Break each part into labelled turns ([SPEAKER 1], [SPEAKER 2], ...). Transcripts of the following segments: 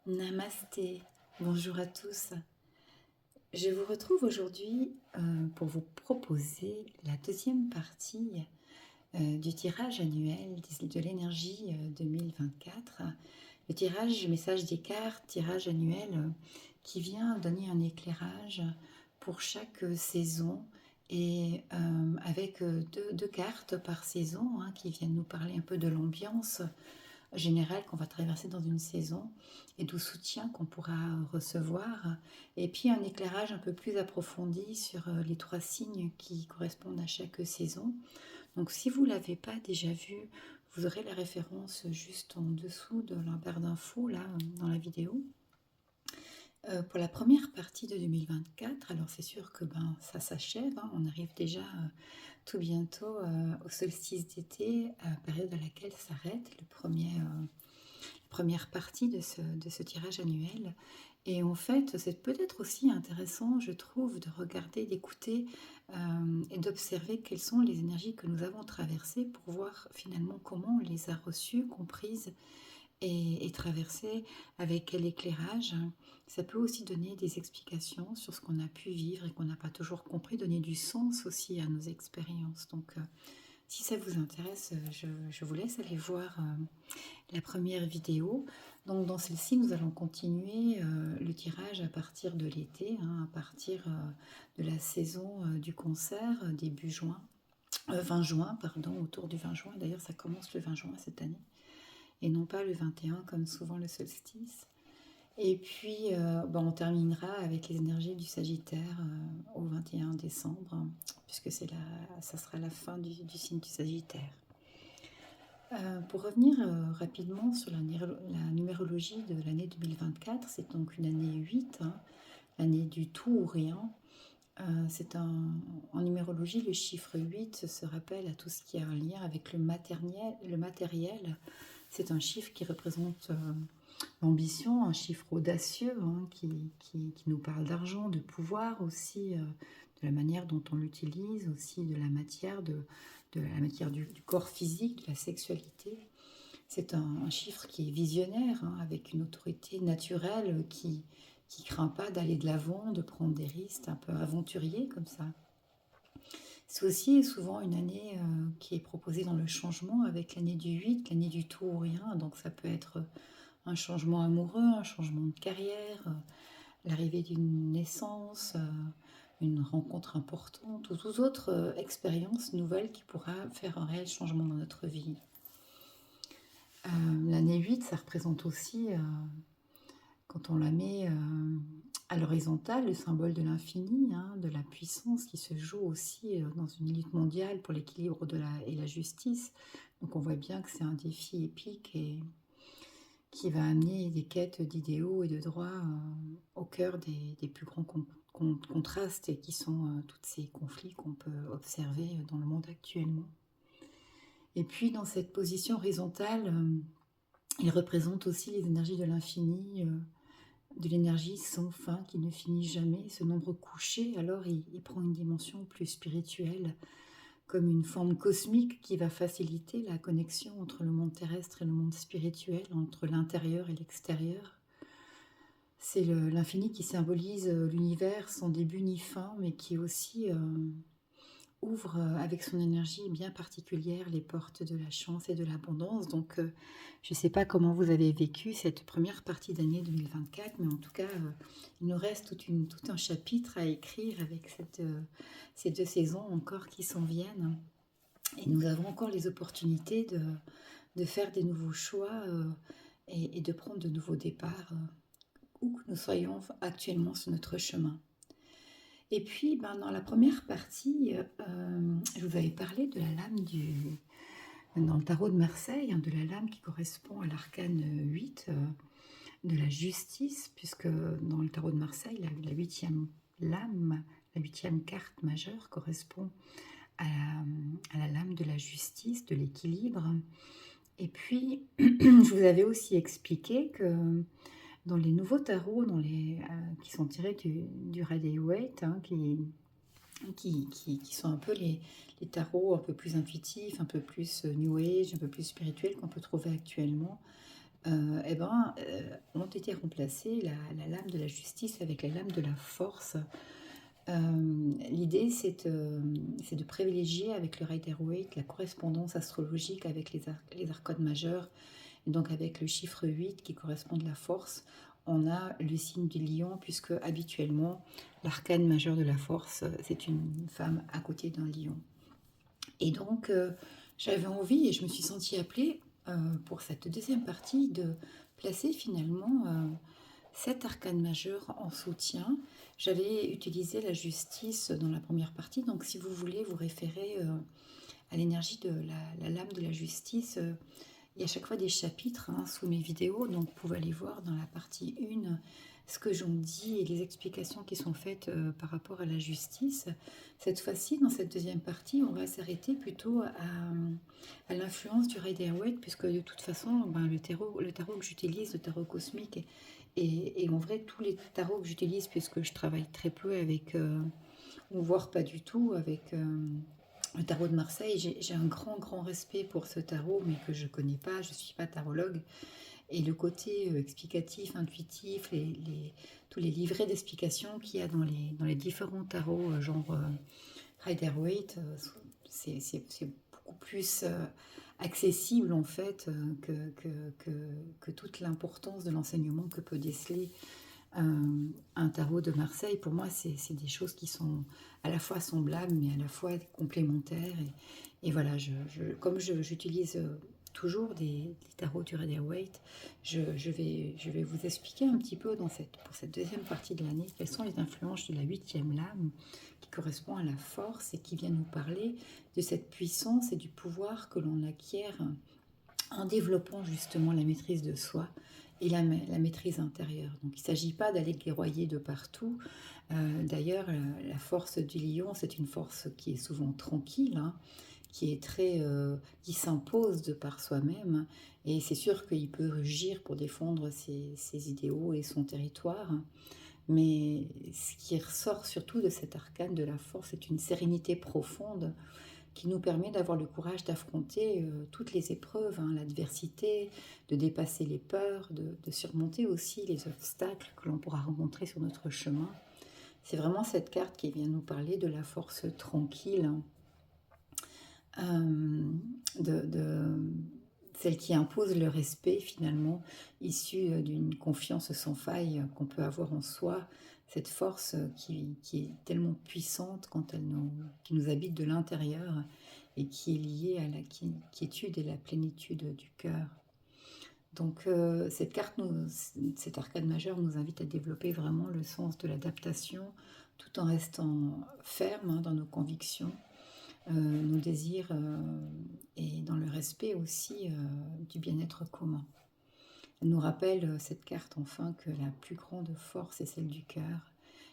[SPEAKER 1] Namasté, bonjour à tous. Je vous retrouve aujourd'hui pour vous proposer la deuxième partie du tirage annuel de l'énergie 2024. Le tirage, message des cartes, tirage annuel qui vient donner un éclairage pour chaque saison et avec deux cartes par saison qui viennent nous parler un peu de l'ambiance général qu'on va traverser dans une saison et du soutien qu'on pourra recevoir. Et puis un éclairage un peu plus approfondi sur les trois signes qui correspondent à chaque saison. Donc si vous ne l'avez pas déjà vu, vous aurez la référence juste en dessous de la barre d'infos là dans la vidéo. Pour la première partie de 2024, alors c'est sûr que ça s'achève, on arrive déjà tout bientôt au solstice d'été, période à laquelle s'arrête la première partie de ce tirage annuel. Et en fait, c'est peut-être aussi intéressant, je trouve, de regarder, d'écouter et d'observer quelles sont les énergies que nous avons traversées pour voir finalement comment on les a reçues, comprises et traversées, avec quel éclairage. Ça peut aussi donner des explications sur ce qu'on a pu vivre et qu'on n'a pas toujours compris, donner du sens aussi à nos expériences. Donc, si ça vous intéresse, je vous laisse aller voir la première vidéo. Donc dans celle-ci, nous allons continuer le tirage à partir de l'été, à partir de la saison du concert, début juin, 20 juin, pardon, autour du 20 juin. D'ailleurs, ça commence le 20 juin cette année, et non pas le 21 comme souvent le solstice. Et puis, on terminera avec les énergies du Sagittaire au 21 décembre, puisque ça sera la fin du signe du Sagittaire. Pour revenir rapidement sur la numérologie de l'année 2024, c'est donc une année 8, l'année du tout ou rien. En numérologie, le chiffre 8 se rappelle à tout ce qui a un lien avec le matériel. C'est un chiffre qui représente l'ambition, un chiffre audacieux qui nous parle d'argent, de pouvoir aussi, de la manière dont on l'utilise, aussi de la matière, de la matière du corps physique, de la sexualité. C'est un chiffre qui est visionnaire, avec une autorité naturelle qui craint pas d'aller de l'avant, de prendre des risques, un peu aventurier comme ça. C'est aussi souvent une année qui est proposée dans le changement avec l'année du 8, l'année du tout ou rien. Donc ça peut être un changement amoureux, un changement de carrière, l'arrivée d'une naissance, une rencontre importante ou toute autre expérience nouvelle qui pourra faire un réel changement dans notre vie. L'année 8, ça représente aussi, quand on la met à l'horizontale, le symbole de l'infini, de la puissance qui se joue aussi dans une lutte mondiale pour l'équilibre et la justice. Donc on voit bien que c'est un défi épique et qui va amener des quêtes d'idéaux et de droits au cœur des plus grands contrastes et qui sont tous ces conflits qu'on peut observer dans le monde actuellement. Et puis dans cette position horizontale, il représente aussi les énergies de l'infini, de l'énergie sans fin qui ne finit jamais. Ce nombre couché, alors il prend une dimension plus spirituelle, comme une forme cosmique qui va faciliter la connexion entre le monde terrestre et le monde spirituel, entre l'intérieur et l'extérieur. C'est l'infini qui symbolise l'univers sans début ni fin, mais qui aussi ouvre avec son énergie bien particulière les portes de la chance et de l'abondance. Donc je ne sais pas comment vous avez vécu cette première partie d'année 2024, mais en tout cas, il nous reste tout un chapitre à écrire avec ces deux saisons encore qui s'en viennent. Et nous avons encore les opportunités de faire des nouveaux choix et de prendre de nouveaux départs, où que nous soyons actuellement sur notre chemin. Et puis, dans la première partie, je vous avais parlé de la lame dans le tarot de Marseille, de la lame qui correspond à l'arcane 8 de la justice, puisque dans le tarot de Marseille, la huitième lame, la huitième carte majeure correspond à la lame de la justice, de l'équilibre. Et puis, je vous avais aussi expliqué que dans les nouveaux tarots, qui sont tirés du Rider-Waite, qui sont un peu les tarots un peu plus intuitifs, un peu plus New Age, un peu plus spirituels qu'on peut trouver actuellement, ont été remplacées, la lame de la justice avec la lame de la force. L'idée, c'est de privilégier avec le Rider-Waite la correspondance astrologique avec les arcanes majeurs, et donc avec le chiffre 8 qui correspond de la force. On a le signe du lion, puisque habituellement, l'arcane majeur de la force, c'est une femme à côté d'un lion. Et donc, j'avais envie, et je me suis sentie appelée pour cette deuxième partie, de placer finalement cet arcane majeur en soutien. J'avais utilisé la justice dans la première partie, donc si vous voulez vous référer à l'énergie de la lame de la justice, il y a à chaque fois des chapitres sous mes vidéos, donc vous pouvez aller voir dans la partie 1 ce que j'en dis et les explications qui sont faites par rapport à la justice. Cette fois-ci, dans cette deuxième partie, on va s'arrêter plutôt à l'influence du Rider-Waite, puisque de toute façon, le tarot que j'utilise, le tarot cosmique, et en vrai, tous les tarots que j'utilise, puisque je travaille très peu avec, ou voire pas du tout, avec le tarot de Marseille, j'ai un grand respect pour ce tarot, mais que je connais pas, je suis pas tarologue. Et le côté explicatif, intuitif, tous les livrets d'explications qu'il y a dans les différents tarots, genre Rider-Waite, c'est beaucoup plus accessible en fait que toute l'importance de l'enseignement que peut déceler un tarot de Marseille. Pour moi, c'est des choses qui sont à la fois semblables, mais à la fois complémentaires. Et voilà, comme j'utilise toujours des tarots du Rider-Waite, je vais vous expliquer un petit peu pour cette deuxième partie de l'année quelles sont les influences de la 8e lame qui correspond à la force et qui vient nous parler de cette puissance et du pouvoir que l'on acquiert en développant justement la maîtrise de soi et la maîtrise intérieure. Donc il ne s'agit pas d'aller guerroyer de partout. D'ailleurs, la force du lion, c'est une force qui est souvent tranquille, qui est qui s'impose de par soi-même. Et c'est sûr qu'il peut rugir pour défendre ses idéaux et son territoire. Mais ce qui ressort surtout de cet arcane de la force, c'est une sérénité profonde qui nous permet d'avoir le courage d'affronter toutes les épreuves, l'adversité, de dépasser les peurs, de surmonter aussi les obstacles que l'on pourra rencontrer sur notre chemin. C'est vraiment cette carte qui vient nous parler de la force tranquille, celle qui impose le respect finalement, issue d'une confiance sans faille qu'on peut avoir en soi, cette force qui est tellement puissante qui nous habite de l'intérieur et qui est liée à la quiétude et la plénitude du cœur. Donc cet arcane majeur nous invite à développer vraiment le sens de l'adaptation tout en restant ferme dans nos convictions, nos désirs et dans le respect aussi du bien-être commun. Elle nous rappelle, cette carte enfin, que la plus grande force est celle du cœur,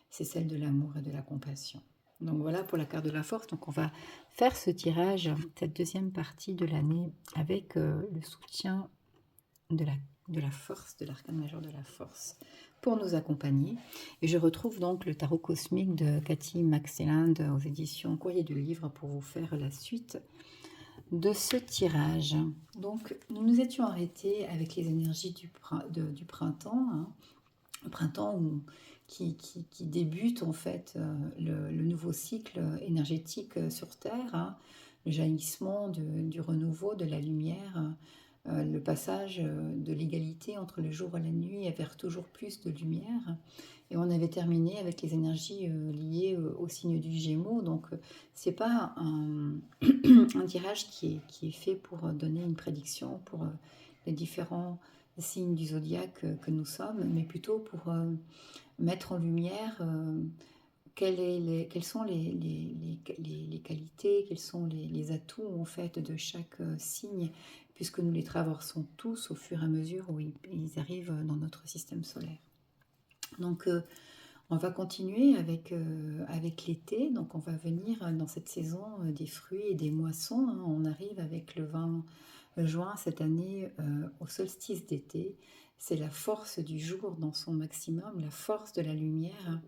[SPEAKER 1] c'est celle de l'amour et de la compassion. Donc voilà pour la carte de la force. Donc on va faire ce tirage, cette deuxième partie de l'année, avec le soutien de la force, de l'arcane majeur de la force, pour nous accompagner. Et je retrouve donc le tarot cosmique de Cathy McClelland aux éditions Courrier du Livre pour vous faire la suite de ce tirage. Donc nous nous étions arrêtés avec les énergies du printemps, le printemps qui débute en fait le nouveau cycle énergétique sur Terre, le jaillissement du renouveau, de la lumière, le passage de l'égalité entre le jour et la nuit vers toujours plus de lumière. Et on avait terminé avec les énergies liées au signe du Gémeaux. Donc c'est pas un tirage qui est fait pour donner une prédiction pour les différents signes du zodiaque que nous sommes, mais plutôt pour mettre en lumière quelles sont les qualités, quels sont les atouts en fait de chaque signe, puisque nous les traversons tous au fur et à mesure où ils arrivent dans notre système solaire. Donc on va continuer avec l'été. Donc on va venir dans cette saison des fruits et des moissons. On arrive avec le 20 juin cette année au solstice d'été. c'est la force du jour dans son maximum, la force de la lumière.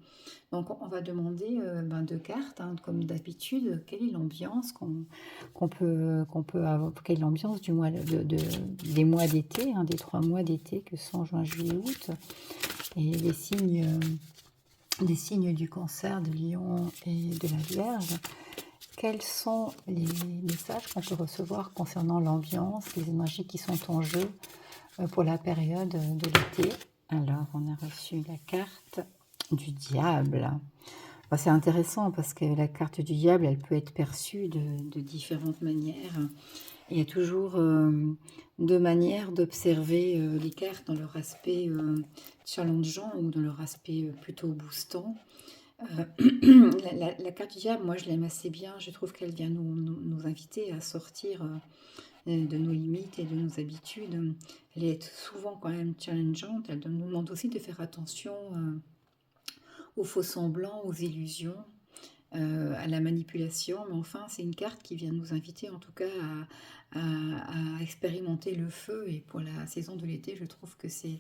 [SPEAKER 1] Donc on va demander, 2 cartes, hein, comme d'habitude. Quelle est l'ambiance qu'on peut avoir, quelle est l'ambiance du mois des mois d'été, hein, des 3 mois d'été que sont juin, juillet, août, et les signes du Cancer, de Lion et de la Vierge. Quels sont les messages qu'on peut recevoir concernant l'ambiance, les énergies qui sont en jeu pour la période de l'été? Alors, on a reçu la carte du diable. Bah, c'est intéressant parce que la carte du diable, elle peut être perçue de différentes manières. Il y a toujours deux manières d'observer les cartes dans leur aspect challengeant ou dans leur aspect plutôt boostant. La carte du diable, moi je l'aime assez bien. Je trouve qu'elle vient nous inviter à sortir de nos limites et de nos habitudes. Elle est souvent quand même challengeante. Elle nous demande aussi de faire attention aux faux semblants, aux illusions, à la manipulation. Mais enfin, c'est une carte qui vient nous inviter en tout cas à expérimenter le feu. Et pour la saison de l'été, je trouve que c'est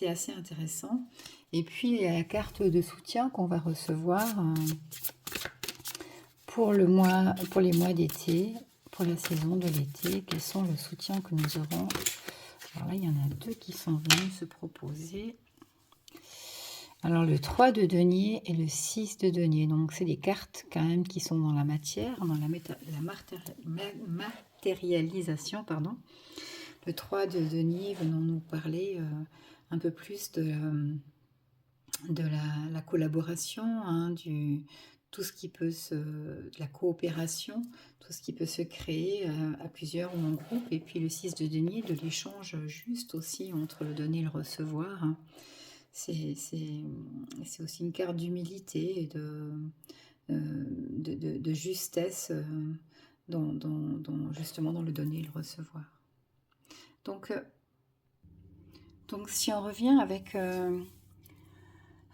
[SPEAKER 1] assez intéressant. Et puis, il y a la carte de soutien qu'on va recevoir pour les mois d'été, pour la saison de l'été. Quels sont le soutien que nous aurons? Alors là, il y en a deux qui sont venus se proposer. Alors le 3 de denier et le 6 de denier, donc c'est des cartes quand même qui sont dans la matière, dans la matérialisation, pardon. Le 3 de denier venant nous parler un peu plus de la collaboration, hein, tout ce qui peut de la coopération, tout ce qui peut se créer à plusieurs ou en groupe. Et puis le 6 de denier, de l'échange juste aussi entre le donner et le recevoir, hein. C'est aussi une carte d'humilité et de justesse justement dans le donner et le recevoir. Donc si on revient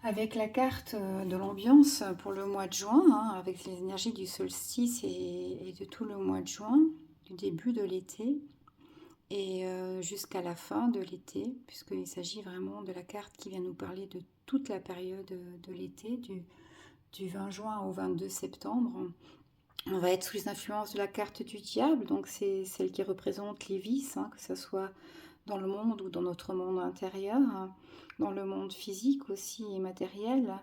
[SPEAKER 1] avec la carte de l'ambiance pour le mois de juin, hein, avec les énergies du solstice et de tout le mois de juin, du début de l'été, et jusqu'à la fin de l'été, puisqu'il s'agit vraiment de la carte qui vient nous parler de toute la période de l'été, du 20 juin au 22 septembre. On va être sous les influences de la carte du diable, donc c'est celle qui représente les vices, hein, que ce soit dans le monde ou dans notre monde intérieur, hein, dans le monde physique aussi et matériel.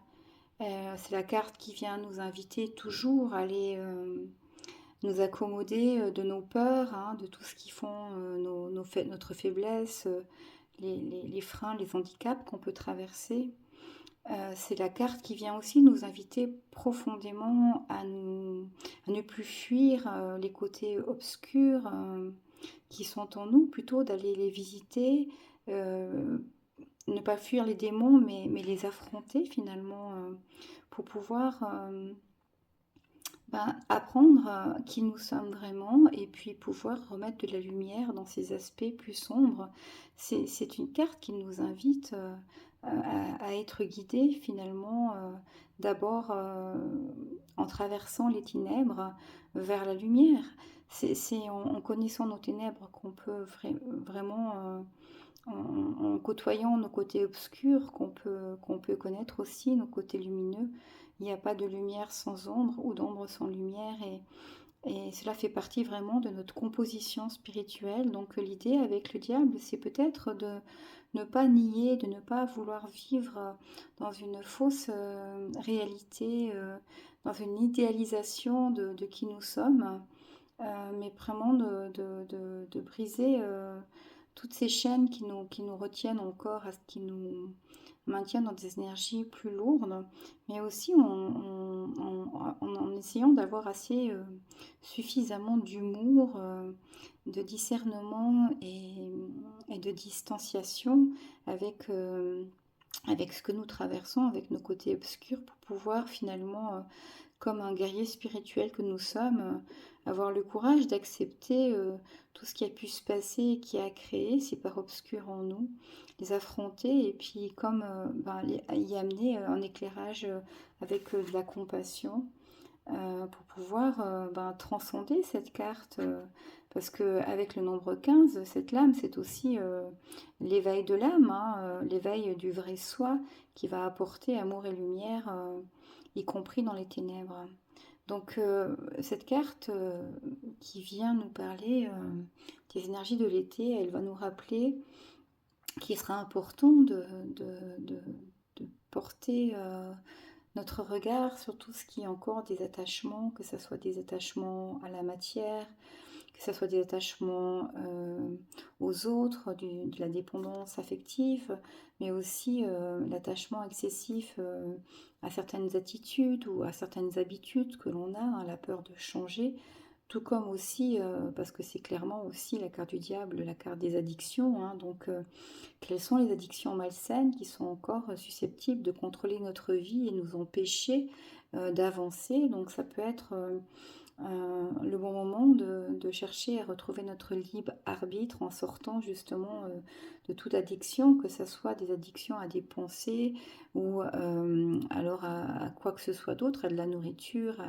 [SPEAKER 1] C'est la carte qui vient nous inviter toujours à aller nous accommoder de nos peurs, hein, de tout ce qui font notre faiblesse, les freins, les handicaps qu'on peut traverser. C'est la carte qui vient aussi nous inviter profondément à ne plus fuir les côtés obscurs qui sont en nous, plutôt d'aller les visiter, ne pas fuir les démons, mais les affronter finalement pour pouvoir apprendre qui nous sommes vraiment et puis pouvoir remettre de la lumière dans ces aspects plus sombres. C'est une carte qui nous invite à être guidés finalement d'abord en traversant les ténèbres vers la lumière. C'est en connaissant nos ténèbres qu'on peut vraiment, en côtoyant nos côtés obscurs, qu'on peut connaître aussi nos côtés lumineux. Il n'y a pas de lumière sans ombre ou d'ombre sans lumière et cela fait partie vraiment de notre composition spirituelle. Donc l'idée avec le diable, c'est peut-être de ne pas nier, de ne pas vouloir vivre dans une fausse réalité, dans une idéalisation de qui nous sommes, mais vraiment de briser toutes ces chaînes qui nous retiennent encore, qui nous maintiennent dans des énergies plus lourdes, mais aussi en essayant d'avoir assez suffisamment d'humour, de discernement et de distanciation avec, avec ce que nous traversons, avec nos côtés obscurs, pour pouvoir finalement comme un guerrier spirituel que nous sommes, avoir le courage d'accepter tout ce qui a pu se passer, qui a créé ces parts obscures en nous, les affronter et puis comme y amener un éclairage avec de la compassion, pour pouvoir transcender cette carte. Parce qu'avec le nombre 15, cette lame, c'est aussi l'éveil de l'âme, hein, l'éveil du vrai soi qui va apporter amour et lumière, y compris dans les ténèbres. Donc cette carte qui vient nous parler des énergies de l'été, elle va nous rappeler qu'il sera important de porter notre regard sur tout ce qui est encore des attachements, que ce soit des attachements à la matière, que ce soit des attachements aux autres, de la dépendance affective, mais aussi l'attachement excessif à certaines attitudes ou à certaines habitudes que l'on a, hein, la peur de changer, tout comme aussi, parce que c'est clairement aussi la carte du diable, la carte des addictions, hein, donc quelles sont les addictions malsaines qui sont encore susceptibles de contrôler notre vie et nous empêcher d'avancer. Donc ça peut être le bon moment de chercher à retrouver notre libre arbitre en sortant justement de toute addiction, que ce soit des addictions à des pensées ou alors à quoi que ce soit d'autre, à de la nourriture,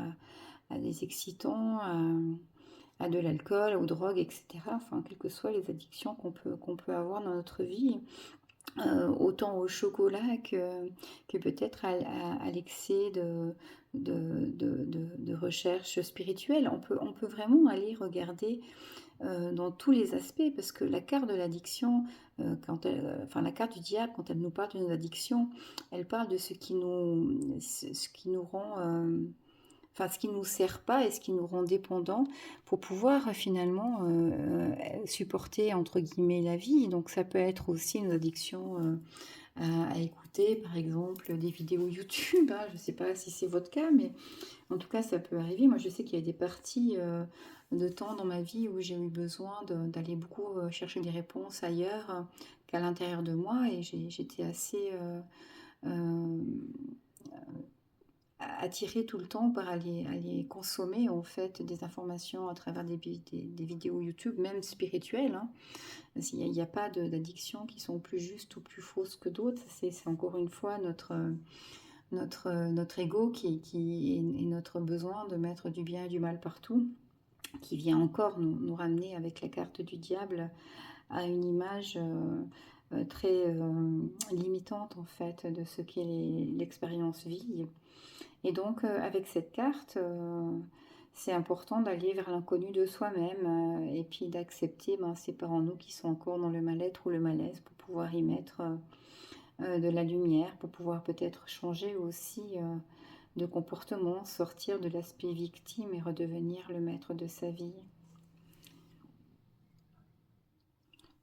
[SPEAKER 1] à des excitants, à de l'alcool, aux drogues, etc. Enfin, quelles que soient les addictions qu'on peut avoir dans notre vie. Autant au chocolat que peut-être à l'excès de recherche spirituelle. On peut vraiment aller regarder dans tous les aspects parce que la carte de l'addiction, enfin la carte du diable, quand elle nous parle de nos addictions, elle parle de ce qui nous rend enfin ce qui ne nous sert pas et ce qui nous rend dépendants pour pouvoir finalement supporter entre guillemets la vie. Donc ça peut être aussi nos addictions à écouter par exemple des vidéos YouTube, hein. Je ne sais pas si c'est votre cas, mais en tout cas ça peut arriver. Moi je sais qu'il y a des parties de temps dans ma vie où j'ai eu besoin d'aller beaucoup chercher des réponses ailleurs qu'à l'intérieur de moi et j'étais assez attirée tout le temps par aller consommer en fait des informations à travers des vidéos YouTube, même spirituelles, hein. Il n'y a pas d'addictions qui sont plus justes ou plus fausses que d'autres. C'est encore une fois notre ego et notre besoin de mettre du bien et du mal partout, qui vient encore nous ramener avec la carte du diable à une image très limitante en fait de ce qu'est l'expérience vie. Et donc, avec cette carte, c'est important d'aller vers l'inconnu de soi-même et puis d'accepter ces parts en nous qui sont encore dans le mal-être ou le malaise pour pouvoir y mettre de la lumière, pour pouvoir peut-être changer aussi de comportement, sortir de l'aspect victime et redevenir le maître de sa vie.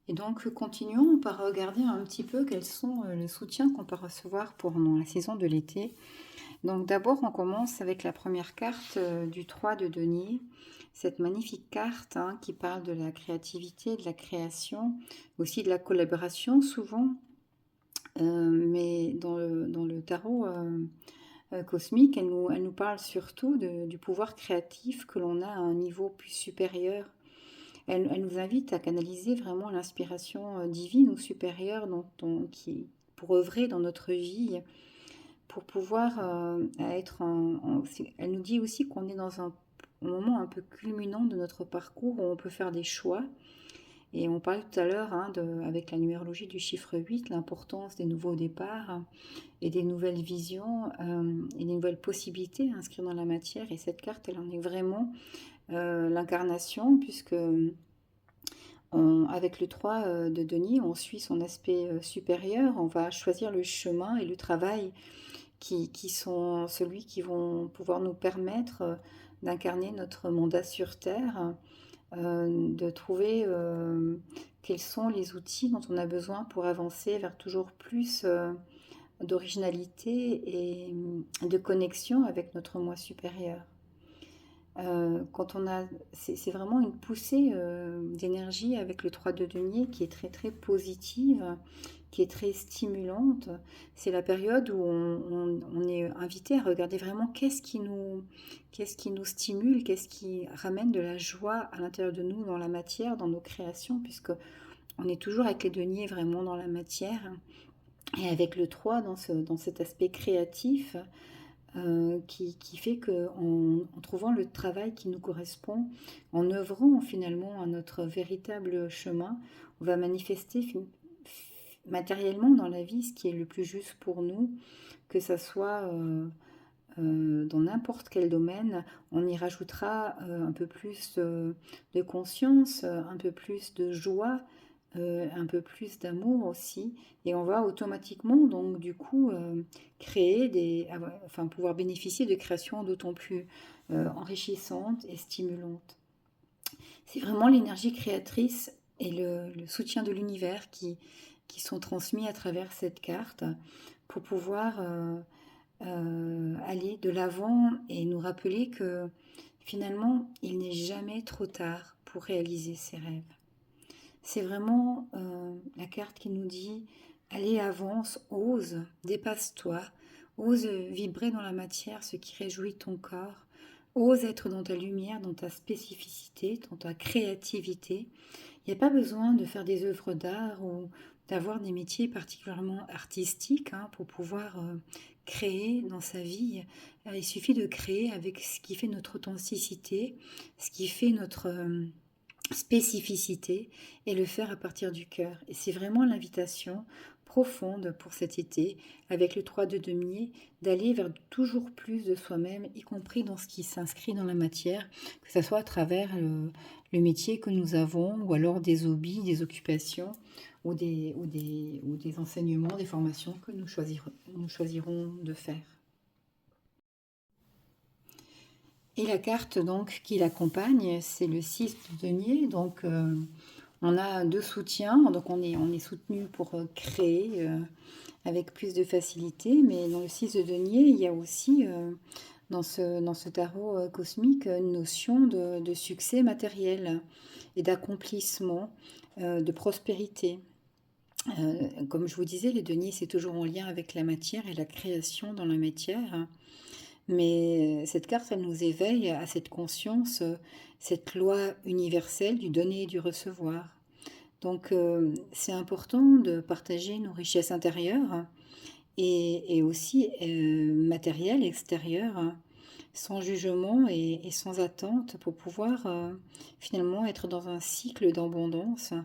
[SPEAKER 1] Et donc, continuons par regarder un petit peu quels sont les soutiens qu'on peut recevoir pendant la saison de l'été. Donc d'abord, on commence avec la première carte du 3 de denier, cette magnifique carte hein, qui parle de la créativité, de la création, aussi de la collaboration souvent, mais dans le tarot cosmique, elle nous parle surtout du pouvoir créatif que l'on a à un niveau plus supérieur. Elle nous invite à canaliser vraiment l'inspiration divine ou supérieure pour œuvrer dans notre vie pour pouvoir être elle nous dit aussi qu'on est dans un moment un peu culminant de notre parcours où on peut faire des choix. Et on parlait tout à l'heure, hein, avec la numérologie du chiffre 8, l'importance des nouveaux départs et des nouvelles visions et des nouvelles possibilités inscrites dans la matière. Et cette carte, elle en est vraiment l'incarnation, puisque avec le 3 de denier, on suit son aspect supérieur, on va choisir le chemin et le travail qui sont celui qui vont pouvoir nous permettre d'incarner notre mandat sur Terre, de trouver quels sont les outils dont on a besoin pour avancer vers toujours plus d'originalité et de connexion avec notre moi supérieur. Quand on a, c'est vraiment une poussée d'énergie avec le 3 de denier qui est très très positive, qui est très stimulante. C'est la période où on est invité à regarder vraiment qu'est-ce qui nous stimule, qu'est-ce qui ramène de la joie à l'intérieur de nous, dans la matière, dans nos créations, puisque on est toujours avec les deniers vraiment dans la matière. Et avec le 3 dans cet aspect créatif, qui fait qu'en trouvant le travail qui nous correspond, en œuvrant finalement à notre véritable chemin, on va manifester matériellement dans la vie ce qui est le plus juste pour nous, que ça soit dans n'importe quel domaine. On y rajoutera un peu plus de conscience, un peu plus de joie, un peu plus d'amour aussi, et on va automatiquement donc du coup enfin pouvoir bénéficier de créations d'autant plus enrichissantes et stimulantes. C'est vraiment l'énergie créatrice et le soutien de l'univers qui sont transmis à travers cette carte pour pouvoir aller de l'avant et nous rappeler que finalement il n'est jamais trop tard pour réaliser ses rêves. C'est vraiment la carte qui nous dit allez, avance, ose, dépasse-toi, ose vibrer dans la matière ce qui réjouit ton corps, ose être dans ta lumière, dans ta spécificité, dans ta créativité. Il n'y a pas besoin de faire des œuvres d'art ou d'avoir des métiers particulièrement artistiques pour pouvoir créer dans sa vie. Il suffit de créer avec ce qui fait notre authenticité, ce qui fait notre spécificité, et le faire à partir du cœur. Et c'est vraiment l'invitation profonde pour cet été, avec le 3 de demier, d'aller vers toujours plus de soi-même, y compris dans ce qui s'inscrit dans la matière, que ce soit à travers le métier que nous avons, ou alors des hobbies, des occupations, ou des enseignements, des formations que nous choisirons de faire. Et la carte donc qui l'accompagne, c'est le 6 de denier. Donc on a deux soutiens, donc on est soutenu pour créer avec plus de facilité. Mais dans le 6 de denier, il y a aussi dans ce tarot cosmique une notion de succès matériel et d'accomplissement, de prospérité. Comme je vous disais, les deniers, c'est toujours en lien avec la matière et la création dans la matière. Mais cette carte, elle nous éveille à cette conscience, cette loi universelle du donner et du recevoir. Donc c'est important de partager nos richesses intérieures et aussi matérielles, extérieures, sans jugement et sans attente, pour pouvoir finalement être dans un cycle d'abondance,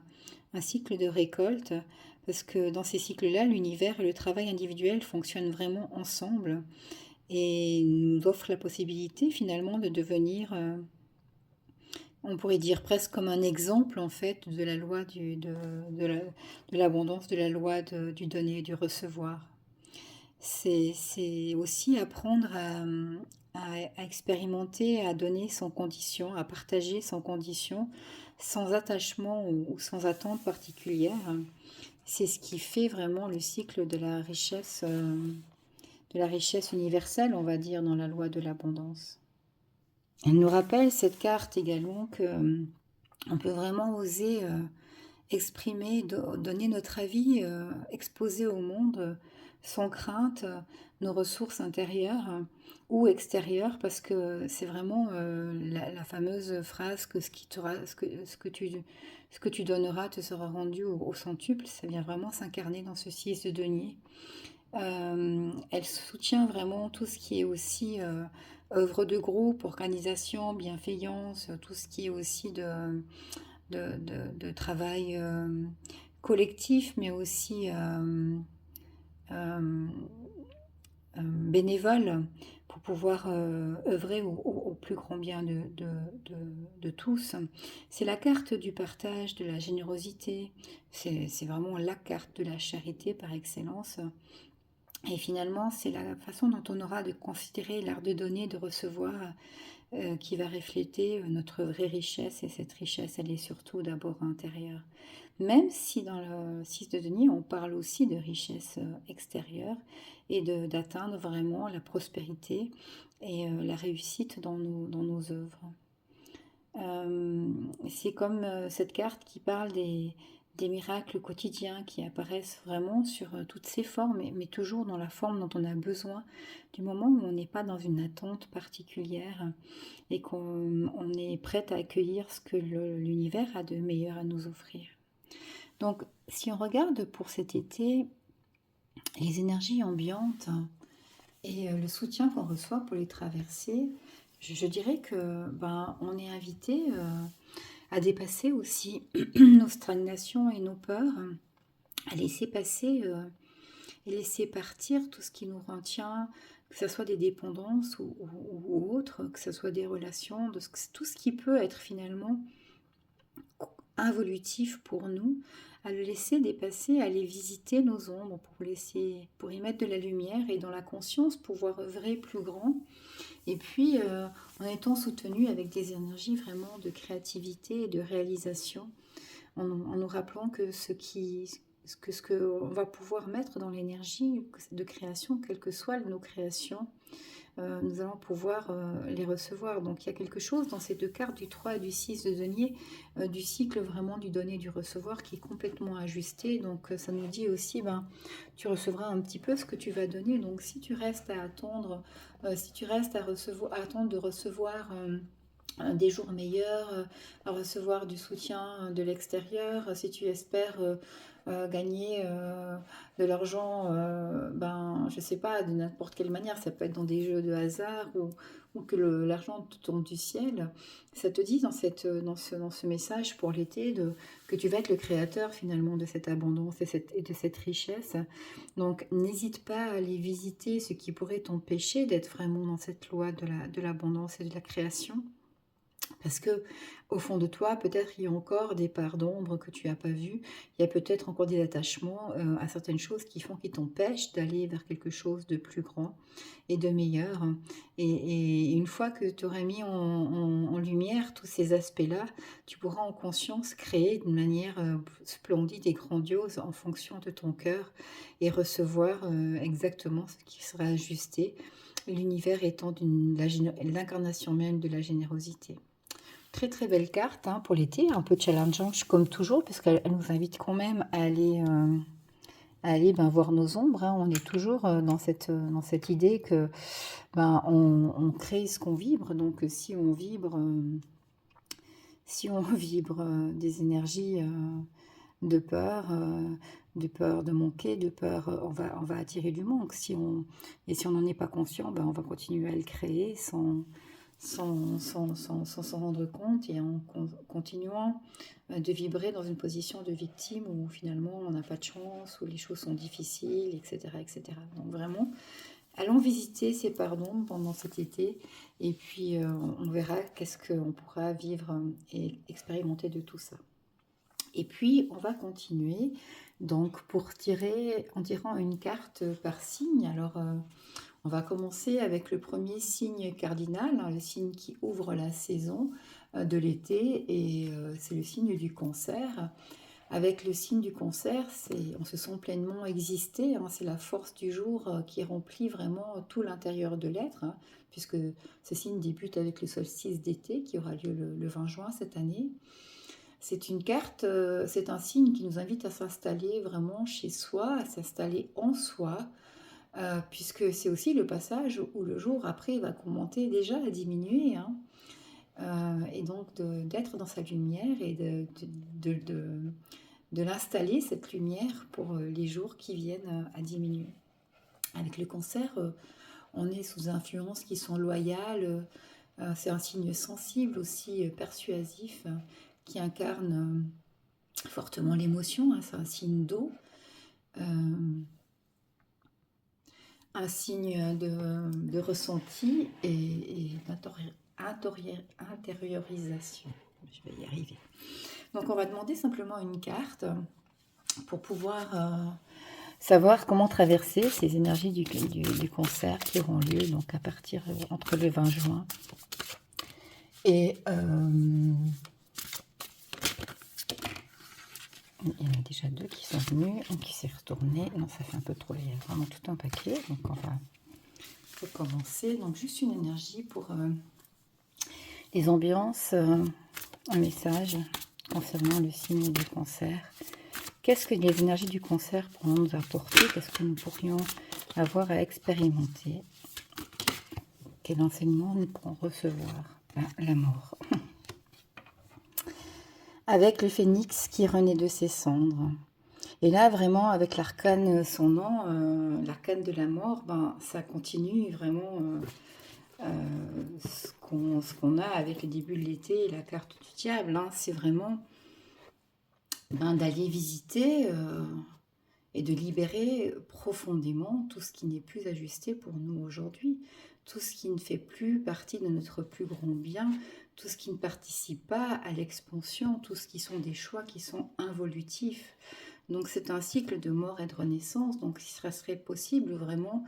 [SPEAKER 1] un cycle de récolte, parce que dans ces cycles-là, l'univers et le travail individuel fonctionnent vraiment ensemble et nous offre la possibilité finalement de devenir, on pourrait dire presque comme un exemple en fait de la loi de l'abondance, de la loi du donner et du recevoir. C'est aussi apprendre à expérimenter, à donner sans condition, à partager sans condition, sans attachement ou sans attente particulière. C'est ce qui fait vraiment le cycle de la richesse universelle, on va dire, dans la loi de l'abondance. Elle nous rappelle, cette carte également, que on peut vraiment oser exprimer, donner notre avis, exposer au monde sans crainte nos ressources intérieures ou extérieures, parce que c'est vraiment la fameuse phrase que ce que tu donneras te sera rendu au centuple. Ça vient vraiment s'incarner dans ce 6 de denier. Elle soutient vraiment tout ce qui est aussi œuvre de groupe, organisation, bienveillance, tout ce qui est aussi de travail collectif, mais aussi bénévole, pour pouvoir œuvrer au plus grand bien de tous. C'est la carte du partage, de la générosité, c'est vraiment la carte de la charité par excellence. Et finalement, c'est la façon dont on aura de considérer l'art de donner, de recevoir, qui va refléter notre vraie richesse. Et cette richesse, elle est surtout d'abord intérieure. Même si dans le 6 de denier, on parle aussi de richesse extérieure et d'atteindre vraiment la prospérité et la réussite dans nos œuvres. C'est comme cette carte qui parle des miracles quotidiens qui apparaissent vraiment sur toutes ces formes, mais toujours dans la forme dont on a besoin, du moment où on n'est pas dans une attente particulière et qu'on est prête à accueillir ce que l'univers a de meilleur à nous offrir. Donc, si on regarde pour cet été, les énergies ambiantes, Et le soutien qu'on reçoit pour les traverser, je dirais que ben, on est invité à dépasser aussi nos stagnations et nos peurs, à laisser passer et laisser partir tout ce qui nous retient, que ce soit des dépendances ou autres, que ce soit des relations, tout ce qui peut être finalement involutif pour nous, à le laisser dépasser, à aller visiter nos ombres pour y mettre de la lumière et dans la conscience pouvoir œuvrer plus grand. Et puis en étant soutenu avec des énergies vraiment de créativité et de réalisation, en nous rappelant que ce que on va pouvoir mettre dans l'énergie de création, quelles que soient nos créations, nous allons pouvoir les recevoir. Donc il y a quelque chose dans ces deux cartes, du 3 et du 6 de denier, du cycle vraiment du donner et du recevoir qui est complètement ajusté. Donc ça nous dit aussi, ben, tu recevras un petit peu ce que tu vas donner. Donc si tu restes à attendre, si tu restes à attendre de recevoir des jours meilleurs, à recevoir du soutien de l'extérieur, si tu espères gagner de l'argent, ben, je sais pas, de n'importe quelle manière, ça peut être dans des jeux de hasard ou que l'argent te tombe du ciel, ça te dit dans ce message pour l'été que tu vas être le créateur finalement de cette abondance et de cette richesse. Donc n'hésite pas à aller visiter ce qui pourrait t'empêcher d'être vraiment dans cette loi de l'abondance et de la création. Parce que au fond de toi, peut-être il y a encore des parts d'ombre que tu n'as pas vues. Il y a peut-être encore des attachements à certaines choses qui t'empêchent d'aller vers quelque chose de plus grand et de meilleur. Et une fois que tu auras mis en lumière tous ces aspects-là, tu pourras en conscience créer d'une manière splendide et grandiose en fonction de ton cœur et recevoir exactement ce qui sera ajusté. L'univers étant l'incarnation même de la générosité. Très très belle carte hein, pour l'été, un peu challengeante comme toujours, parce qu'elle nous invite quand même à aller ben, voir nos ombres. Hein. On est toujours dans cette idée que ben, on crée ce qu'on vibre. Donc si on vibre des énergies de peur de manquer, de peur, on va attirer du manque. Et si on n'en est pas conscient, ben, on va continuer à le créer sans s'en rendre compte et en continuant de vibrer dans une position de victime où finalement on n'a pas de chance, où les choses sont difficiles, etc. etc. Donc vraiment, allons visiter ces pardons pendant cet été et puis on verra qu'est-ce qu'on pourra vivre et expérimenter de tout ça. Et puis on va continuer donc pour tirer en tirant une carte par signe. Alors on va commencer avec le premier signe cardinal, hein, le signe qui ouvre la saison de l'été, et c'est le signe du Cancer. Avec le signe du Cancer, on se sent pleinement exister, hein, c'est la force du jour qui remplit vraiment tout l'intérieur de l'être, hein, puisque ce signe débute avec le solstice d'été qui aura lieu le 20 juin cette année. C'est une carte, c'est un signe qui nous invite à s'installer vraiment chez soi, à s'installer en soi, puisque c'est aussi le passage où le jour après va commencer déjà à diminuer, hein, et donc d'être dans sa lumière et de l'installer, cette lumière, pour les jours qui viennent à diminuer. Avec le Cancer, on est sous influences qui sont loyales, c'est un signe sensible aussi, persuasif, qui incarne fortement l'émotion, hein, c'est un signe d'eau. Un signe de ressenti et d'intériorisation. Je vais y arriver. Donc on va demander simplement une carte pour pouvoir savoir comment traverser ces énergies du Cancer qui auront lieu donc à partir entre le 20 juin et il y en a déjà deux qui sont venus, un qui s'est retourné. Non, ça fait un peu trop, il y a vraiment tout un paquet. Donc on va recommencer. Donc juste une énergie pour les ambiances, un message concernant le signe du Cancer. Qu'est-ce que les énergies du Cancer pourront nous apporter? Qu'est-ce que nous pourrions avoir à expérimenter? Quel enseignement nous pourrons recevoir? La mort. Avec le phénix qui renaît de ses cendres. Et là, vraiment, avec l'arcane son nom, l'arcane de la mort, ben, ça continue vraiment ce qu'on a avec le début de l'été et la carte du diable. Hein. C'est vraiment ben, d'aller visiter et de libérer profondément tout ce qui n'est plus ajusté pour nous aujourd'hui, tout ce qui ne fait plus partie de notre plus grand bien, tout ce qui ne participe pas à l'expansion, tout ce qui sont des choix qui sont involutifs. Donc c'est un cycle de mort et de renaissance, donc il serait possible vraiment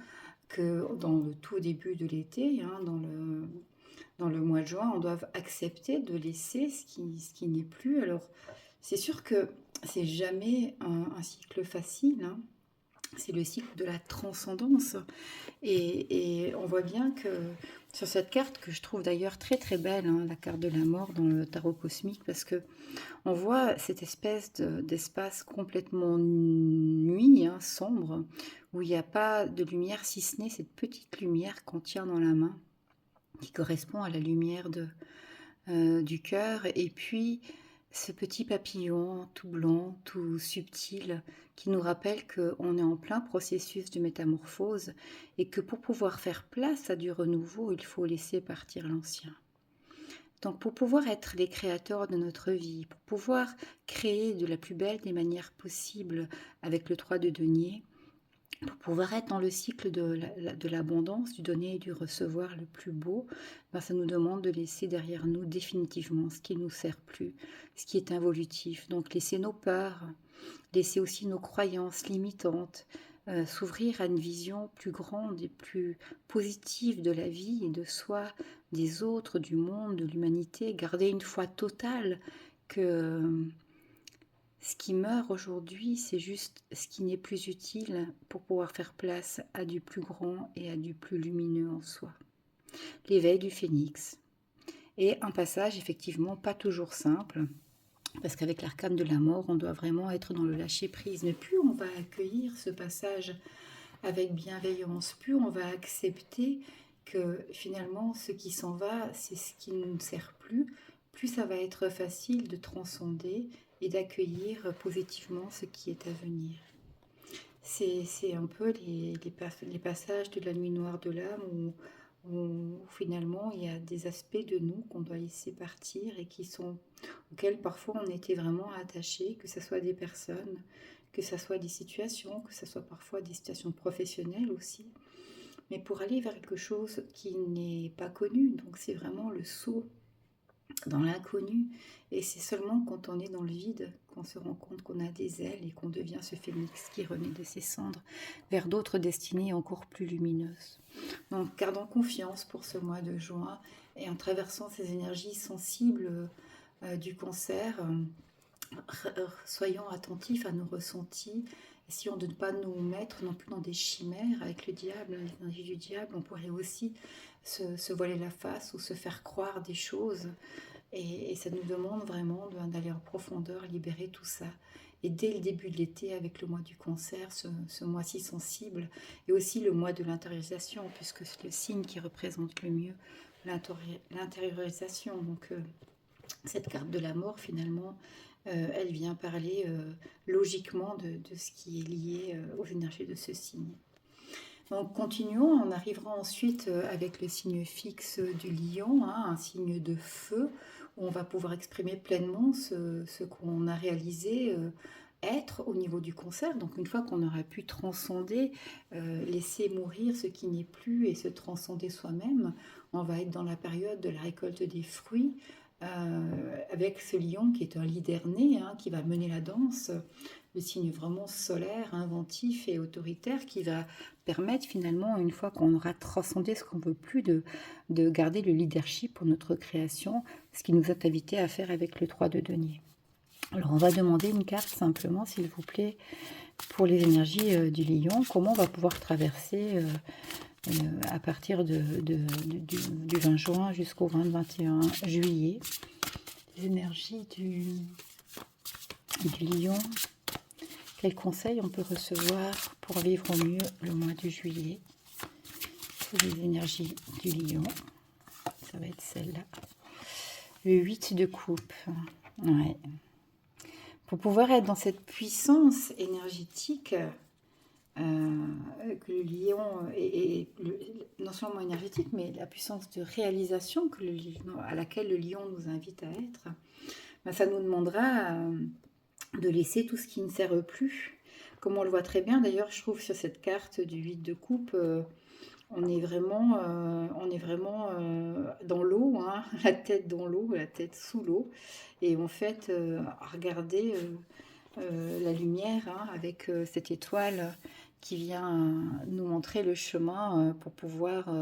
[SPEAKER 1] que dans le tout début de l'été, hein, dans le mois de juin, on doive accepter de laisser ce qui n'est plus. Alors c'est sûr que c'est jamais un cycle facile, hein. C'est le cycle de la transcendance. Et on voit bien que sur cette carte, que je trouve d'ailleurs très très belle, hein, la carte de la mort dans le tarot cosmique, parce que on voit cette espèce d'espace complètement nuit, hein, sombre, où il n'y a pas de lumière, si ce n'est cette petite lumière qu'on tient dans la main, qui correspond à la lumière du cœur, et puis ce petit papillon tout blanc, tout subtil, qui nous rappelle qu'on est en plein processus de métamorphose et que pour pouvoir faire place à du renouveau, il faut laisser partir l'ancien. Donc pour pouvoir être les créateurs de notre vie, pour pouvoir créer de la plus belle des manières possibles avec le 3 de denier, pour pouvoir être dans le cycle de l'abondance, du donner et du recevoir le plus beau, ben ça nous demande de laisser derrière nous définitivement ce qui ne nous sert plus, ce qui est involutif. Donc laisser nos peurs, laisser aussi nos croyances limitantes, s'ouvrir à une vision plus grande et plus positive de la vie et de soi, des autres, du monde, de l'humanité, garder une foi totale que ce qui meurt aujourd'hui, c'est juste ce qui n'est plus utile pour pouvoir faire place à du plus grand et à du plus lumineux en soi. L'éveil du phénix. Et un passage effectivement pas toujours simple, parce qu'avec l'arcane de la mort, on doit vraiment être dans le lâcher-prise. Mais plus on va accueillir ce passage avec bienveillance, plus on va accepter que finalement ce qui s'en va, c'est ce qui ne nous sert plus ça va être facile de transcender et d'accueillir positivement ce qui est à venir. C'est un peu les passages de la nuit noire de l'âme où finalement il y a des aspects de nous qu'on doit laisser partir et auxquels parfois on était vraiment attaché, que ce soit des personnes, que ce soit des situations, que ce soit parfois des situations professionnelles aussi. Mais pour aller vers quelque chose qui n'est pas connu, donc c'est vraiment le saut dans l'inconnu. Et c'est seulement quand on est dans le vide qu'on se rend compte qu'on a des ailes et qu'on devient ce phénix qui renaît de ses cendres vers d'autres destinées encore plus lumineuses. Donc gardons confiance pour ce mois de juin et en traversant ces énergies sensibles du cancer, soyons attentifs à nos ressentis. Essayons de ne pas nous mettre non plus dans des chimères avec le diable, l'énergie du diable. On pourrait aussi se voiler la face ou se faire croire des choses. Et ça nous demande vraiment d'aller en profondeur, libérer tout ça. Et dès le début de l'été, avec le mois du cancer, ce mois si sensible, et aussi le mois de l'intériorisation, puisque c'est le signe qui représente le mieux l'intériorisation. Donc cette carte de la mort, finalement, elle vient parler logiquement de ce qui est lié aux énergies de ce signe. Donc continuons, on arrivera ensuite avec le signe fixe du lion, hein, un signe de feu, où on va pouvoir exprimer pleinement ce qu'on a réalisé être au niveau du cancer. Donc une fois qu'on aura pu transcender, laisser mourir ce qui n'est plus et se transcender soi-même, on va être dans la période de la récolte des fruits, avec ce lion qui est un leader né, hein, qui va mener la danse, le signe vraiment solaire, inventif et autoritaire qui va permettre finalement, une fois qu'on aura transcendé ce qu'on ne veut plus, de garder le leadership pour notre création, ce qui nous est invité à faire avec le 3 de denier. Alors on va demander une carte simplement, s'il vous plaît, pour les énergies du lion, comment on va pouvoir traverser à partir du 20 juin jusqu'au 21 juillet. Les énergies du lion, quels conseils on peut recevoir pour vivre au mieux le mois de juillet? C'est les énergies du lion, ça va être celle-là. Le 8 de coupe, ouais. pour pouvoir être dans cette puissance énergétique que le lion non seulement énergétique, mais la puissance de réalisation à laquelle le lion nous invite à être, ben, ça nous demandera de laisser tout ce qui ne sert plus. Comme on le voit très bien, d'ailleurs, je trouve sur cette carte du 8 de coupe, on est vraiment dans l'eau, hein, la tête dans l'eau, la tête sous l'eau, et en fait, à regarder la lumière, hein, avec cette étoile qui vient nous montrer le chemin pour pouvoir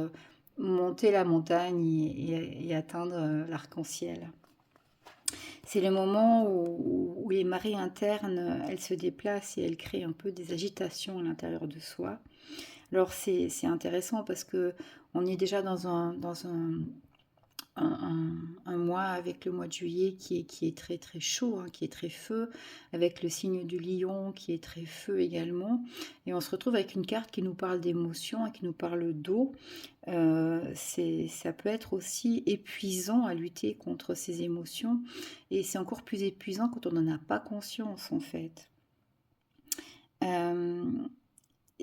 [SPEAKER 1] monter la montagne et atteindre l'arc-en-ciel. C'est le moment où les marées internes, elles se déplacent et elles créent un peu des agitations à l'intérieur de soi. Alors c'est intéressant parce que on est déjà dans un mois avec le mois de juillet qui est très très chaud, hein, qui est très feu, avec le signe du lion qui est très feu également. Et on se retrouve avec une carte qui nous parle d'émotion et qui nous parle d'eau. Ça peut être aussi épuisant à lutter contre ces émotions. Et c'est encore plus épuisant quand on n'en a pas conscience en fait.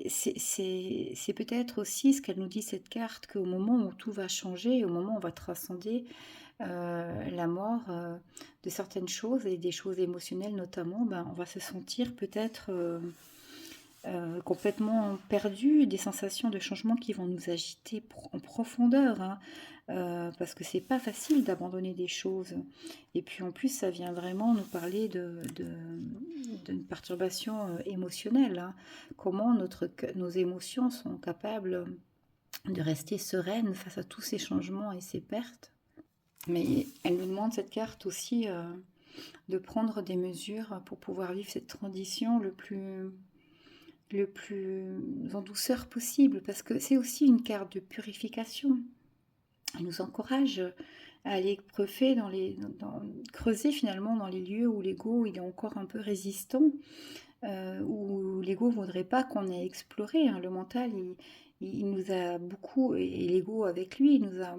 [SPEAKER 1] C'est peut-être aussi ce qu'elle nous dit cette carte, qu'au moment où tout va changer, au moment où on va transcender la mort de certaines choses et des choses émotionnelles notamment, ben, on va se sentir peut-être complètement perdu, des sensations de changement qui vont nous agiter en profondeur, hein, parce que c'est pas facile d'abandonner des choses. Et puis en plus, ça vient vraiment nous parler d'une perturbation émotionnelle, hein. Comment nos émotions sont capables de rester sereines face à tous ces changements et ces pertes. Mais elle nous demande, cette carte aussi, de prendre des mesures pour pouvoir vivre cette transition le plus en douceur possible, parce que c'est aussi une carte de purification. Elle nous encourage à aller creuser finalement dans les lieux où l'ego il est encore un peu résistant, où l'ego ne voudrait pas qu'on ait exploré, hein. Le mental, il nous a beaucoup, et l'ego avec lui, il nous a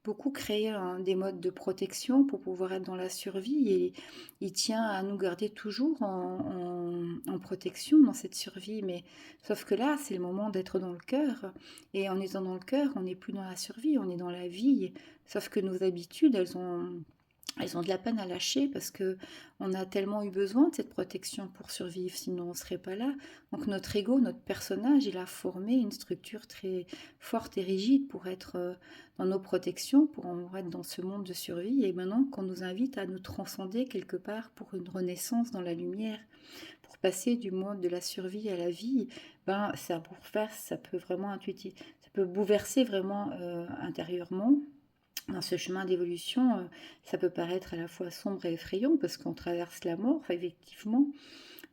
[SPEAKER 1] beaucoup créé des modes de protection pour pouvoir être dans la survie, et il tient à nous garder toujours en protection dans cette survie. Mais sauf que là, c'est le moment d'être dans le cœur, et en étant dans le cœur, on n'est plus dans la survie, on est dans la vie. Sauf que nos habitudes, elles ont de la peine à lâcher parce que on a tellement eu besoin de cette protection pour survivre, sinon on ne serait pas là. Donc notre ego, notre personnage, il a formé une structure très forte et rigide pour être dans nos protections, pour être dans ce monde de survie. Et maintenant qu'on nous invite à nous transcender quelque part pour une renaissance dans la lumière, pour passer du monde de la survie à la vie, ben ça peut vraiment intuitif, ça peut bouleverser vraiment intérieurement. Dans ce chemin d'évolution, ça peut paraître à la fois sombre et effrayant parce qu'on traverse la mort, effectivement,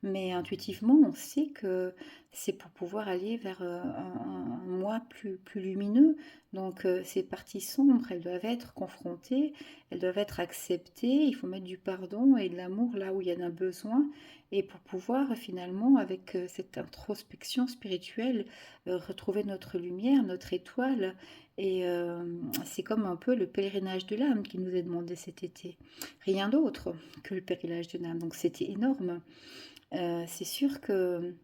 [SPEAKER 1] mais intuitivement, on sait que c'est pour pouvoir aller vers un moi plus lumineux. Donc ces parties sombres, elles doivent être confrontées, elles doivent être acceptées. Il faut mettre du pardon et de l'amour là où il y en a besoin. Et pour pouvoir finalement, avec cette introspection spirituelle, retrouver notre lumière, notre étoile. Et c'est comme un peu le pèlerinage de l'âme qui nous est demandé cet été. Rien d'autre que le pèlerinage de l'âme. Donc c'était énorme. C'est sûr que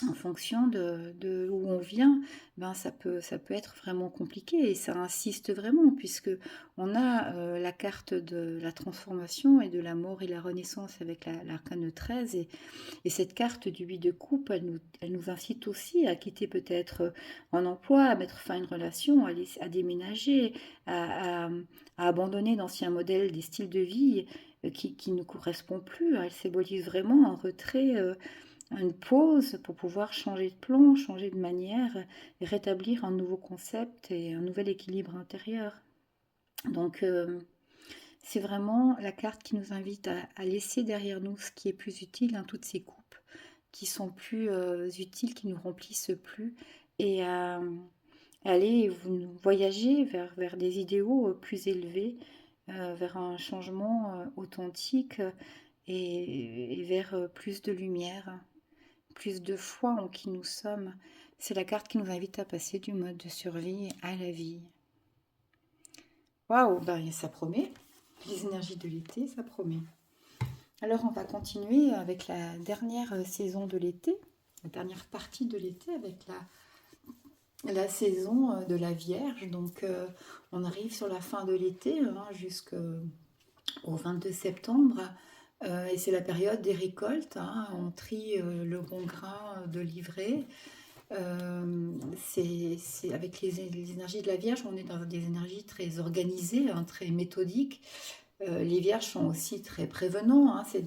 [SPEAKER 1] en fonction de où on vient, ben ça peut être vraiment compliqué, et ça insiste vraiment puisque on a la carte de la transformation et de la mort et la renaissance avec l'arcane 13, et cette carte du 8 de coupe, elle nous incite aussi à quitter peut-être un emploi, à mettre fin à une relation, à déménager, à, à- à abandonner d'anciens modèles, des styles de vie qui ne correspondent plus. Elle symbolise vraiment un retrait, une pause pour pouvoir changer de plan, changer de manière, et rétablir un nouveau concept et un nouvel équilibre intérieur. Donc c'est vraiment la carte qui nous invite à laisser derrière nous ce qui est plus utile, hein, toutes ces coupes qui sont plus utiles, qui nous remplissent plus, et à aller voyager vers des idéaux plus élevés, vers un changement authentique, et vers plus de lumière, plus de foi en qui nous sommes. C'est la carte qui nous invite à passer du mode de survie à la vie. Waouh, ben ça promet. Les énergies de l'été, ça promet. Alors on va continuer avec la dernière saison de l'été, la dernière partie de l'été avec la saison de la Vierge. Donc on arrive sur la fin de l'été jusqu'au 22 septembre. Et c'est la période des récoltes, hein. On trie le bon grain de l'ivraie. Avec les énergies de la Vierge, on est dans des énergies très organisées, hein, très méthodiques. Les vierges sont aussi très prévenants, hein. C'est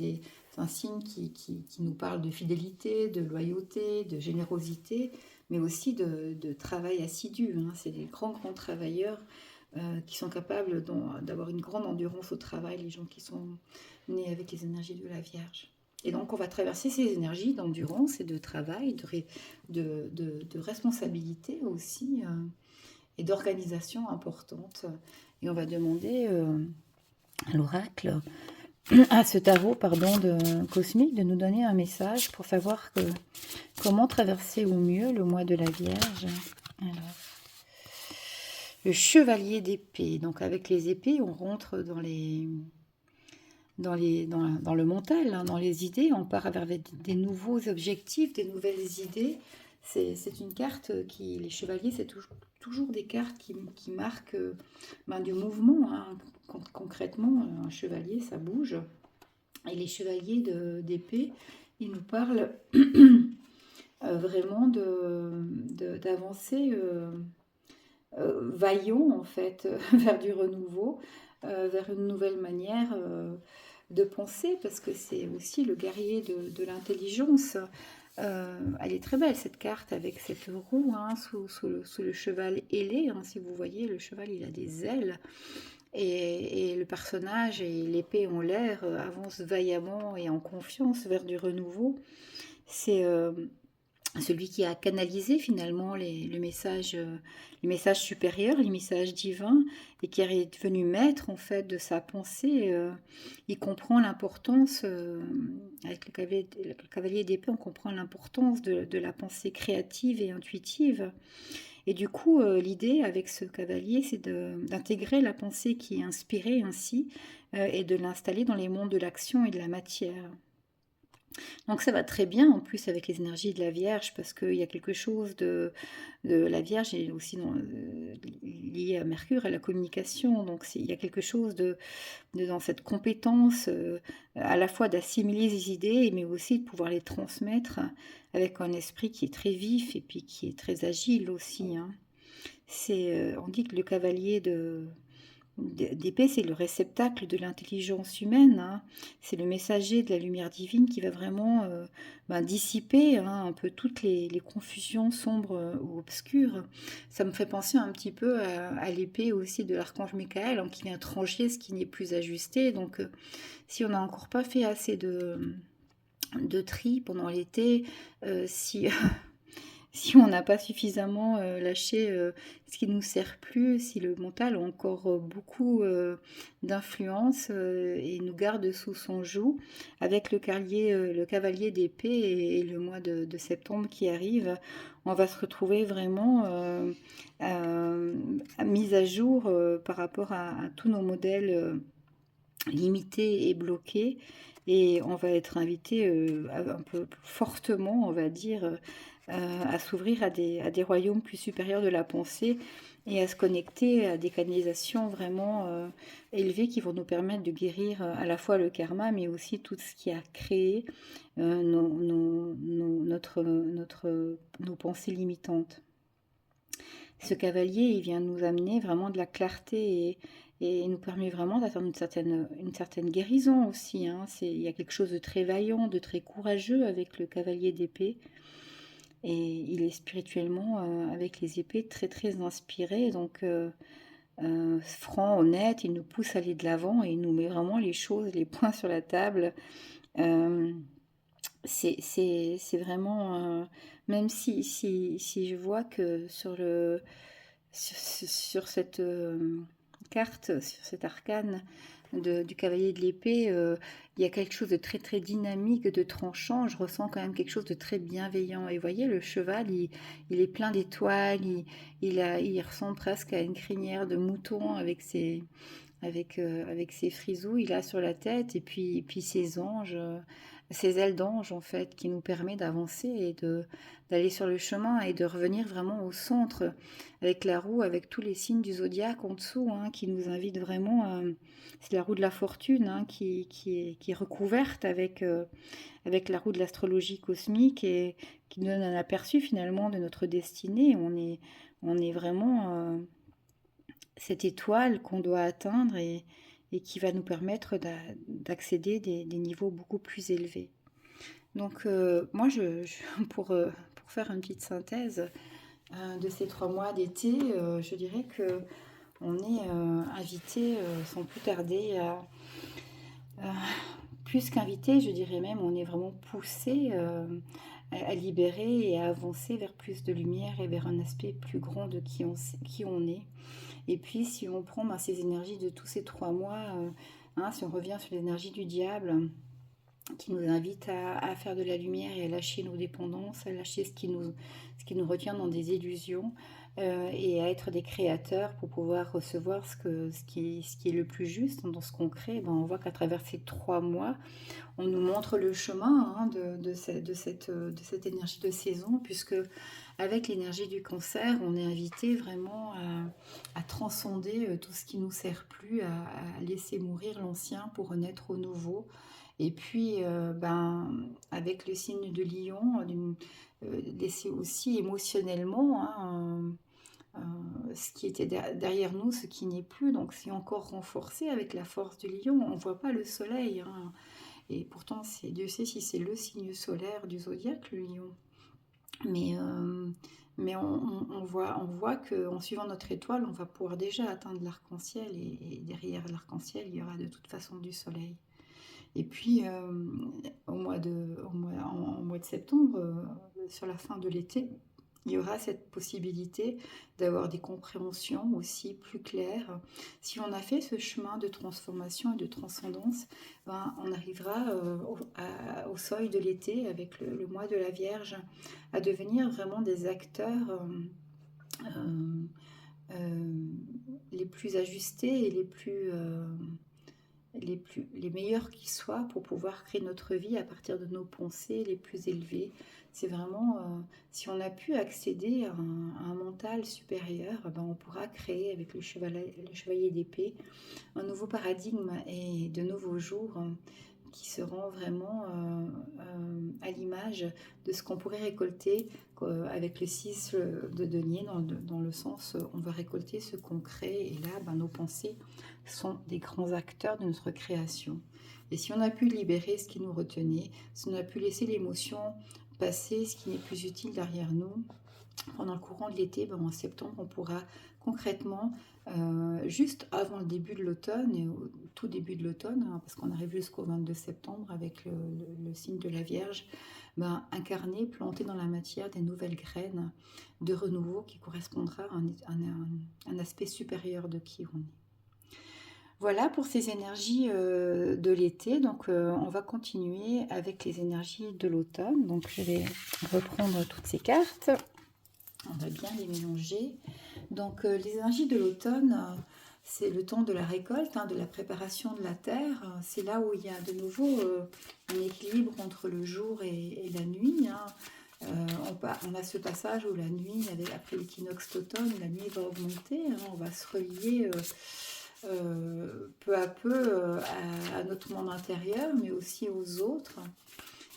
[SPEAKER 1] un signe qui nous parle de fidélité, de loyauté, de générosité, mais aussi de travail assidu, hein. C'est des grands, grands travailleurs qui sont capables d'avoir une grande endurance au travail, les gens qui sont nés avec les énergies de la Vierge. Et donc on va traverser ces énergies d'endurance et de travail, de responsabilité aussi, et d'organisation importante. Et on va demander à l'oracle, à ce tarot pardon, cosmique, de nous donner un message pour savoir comment traverser au mieux le mois de la Vierge. Alors, le chevalier d'épée. Donc avec les épées, on rentre dans le mental, hein, dans les idées. On part vers des nouveaux objectifs, des nouvelles idées. C'est une carte les chevaliers, c'est toujours des cartes qui marquent du mouvement, hein. Concrètement, un chevalier, ça bouge. Et les chevaliers d'épée, ils nous parlent vraiment d'avancer vaillant, en fait, vers du renouveau, vers une nouvelle manière de penser, parce que c'est aussi le guerrier de l'intelligence. Elle est très belle, cette carte, avec cette roue, hein, sous le cheval ailé, hein. Si vous voyez, le cheval, il a des ailes. Et le personnage et l'épée en l'air avancent vaillamment et en confiance vers du renouveau. C'est celui qui a canalisé finalement les messages supérieurs, les messages divins, et qui est devenu maître en fait de sa pensée. Il comprend l'importance, avec le cavalier d'épée, on comprend l'importance de la pensée créative et intuitive. Et du coup, l'idée avec ce cavalier, c'est d'intégrer la pensée qui est inspirée ainsi et de l'installer dans les mondes de l'action et de la matière. Donc ça va très bien en plus avec les énergies de la Vierge, parce qu'il y a quelque chose de la Vierge est aussi lié à Mercure, à la communication. Donc il y a quelque chose dans cette compétence à la fois d'assimiler les idées, mais aussi de pouvoir les transmettre avec un esprit qui est très vif et puis qui est très agile aussi, hein. On dit que le cavalier d'épée, c'est le réceptacle de l'intelligence humaine, hein. C'est le messager de la lumière divine qui va vraiment dissiper, hein, un peu toutes les confusions sombres ou obscures. Ça me fait penser un petit peu à l'épée aussi de l'archange Michael, hein, qui vient trancher ce qui n'est plus ajusté. Donc si on n'a encore pas fait assez de tri pendant l'été, si si on n'a pas suffisamment lâché ce qui ne nous sert plus, si le mental a encore beaucoup d'influence et nous garde sous son joug, avec le cavalier d'épée et le mois de septembre qui arrive, on va se retrouver vraiment mis à jour par rapport à tous nos modèles limités et bloqués. Et on va être invité un peu fortement, on va dire, à s'ouvrir à des royaumes plus supérieurs de la pensée et à se connecter à des canalisations vraiment élevées qui vont nous permettre de guérir à la fois le karma, mais aussi tout ce qui a créé nos pensées limitantes. Ce cavalier, il vient nous amener vraiment de la clarté et nous permet vraiment d'atteindre une certaine guérison aussi, hein. Il y a quelque chose de très vaillant, de très courageux avec le cavalier d'épée. Et il est spirituellement, avec les épées, très très inspiré. Donc, franc, honnête, il nous pousse à aller de l'avant et il nous met vraiment les points sur la table. Euh, c'est vraiment, même si je vois que sur cette carte, sur cet arcane du cavalier de l'épée, il y a quelque chose de très très dynamique, de tranchant. Je ressens quand même quelque chose de très bienveillant. Et vous voyez, le cheval, il est plein d'étoiles, il ressemble presque à une crinière de mouton avec avec ses frisouilles là sur la tête, et puis ses anges, ses ailes d'ange en fait, qui nous permet d'avancer et d'aller sur le chemin et de revenir vraiment au centre, avec la roue, avec tous les signes du zodiaque en dessous, hein, qui nous invite vraiment à... C'est la roue de la fortune, hein, qui est recouverte avec la roue de l'astrologie cosmique, et qui nous donne un aperçu finalement de notre destinée. On est vraiment cette étoile qu'on doit atteindre, et qui va nous permettre d'accéder des niveaux beaucoup plus élevés. Donc moi, pour faire une petite synthèse de ces 3 mois d'été, je dirais que on est invité sans plus tarder à plus qu'invité, je dirais même, on est vraiment poussé à libérer et à avancer vers plus de lumière et vers un aspect plus grand de qui on est. Et puis, si on prend ces énergies de tous ces 3 mois, hein, si on revient sur l'énergie du diable, qui nous invite à faire de la lumière et à lâcher nos dépendances, à lâcher ce qui nous retient dans des illusions, et à être des créateurs pour pouvoir recevoir ce qui est le plus juste dans ce qu'on crée. On voit qu'à travers ces 3 mois, on nous montre le chemin, hein, de cette énergie de saison, puisque avec l'énergie du cancer, on est invité vraiment à transcender tout ce qui ne nous sert plus, à laisser mourir l'ancien pour renaître au nouveau. Et puis, avec le signe de Lion, laisser aussi émotionnellement, hein, ce qui était derrière nous, ce qui n'est plus. Donc, c'est encore renforcé avec la force du Lion. On ne voit pas le soleil, hein. Et pourtant, Dieu sait si c'est le signe solaire du zodiaque, le Lion. Mais on voit qu'en suivant notre étoile, on va pouvoir déjà atteindre l'arc-en-ciel. Et derrière l'arc-en-ciel, il y aura de toute façon du soleil. Et puis, en mois de septembre, sur la fin de l'été, il y aura cette possibilité d'avoir des compréhensions aussi plus claires. Si on a fait ce chemin de transformation et de transcendance, on arrivera au seuil de l'été, avec le mois de la Vierge, à devenir vraiment des acteurs les plus ajustés et les meilleurs qui soient, pour pouvoir créer notre vie à partir de nos pensées les plus élevées. C'est vraiment, si on a pu accéder à un mental supérieur, on pourra créer avec le chevalier d'épée un nouveau paradigme et de nouveaux jours qui seront vraiment à l'image de ce qu'on pourrait récolter avec le 6 de denier, dans le sens on va récolter ce qu'on crée, et là nos pensées sont des grands acteurs de notre création. Et si on a pu libérer ce qui nous retenait, si on a pu laisser l'émotion passer, ce qui n'est plus utile derrière nous, pendant le courant de l'été, en septembre, on pourra concrètement, juste avant le début de l'automne, et au tout début de l'automne, hein, parce qu'on arrive jusqu'au 22 septembre avec le signe de la Vierge, incarner, planter dans la matière des nouvelles graines de renouveau qui correspondra à un aspect supérieur de qui on est. Voilà pour ces énergies de l'été. Donc on va continuer avec les énergies de l'automne. Donc je vais reprendre toutes ces cartes. On va bien les mélanger. Donc les énergies de l'automne, c'est le temps de la récolte, hein, de la préparation de la terre. C'est là où il y a de nouveau un équilibre entre le jour et la nuit, hein. On a ce passage où la nuit, après l'équinoxe d'automne, la nuit va augmenter, hein. On va se relier peu à peu à notre monde intérieur, mais aussi aux autres.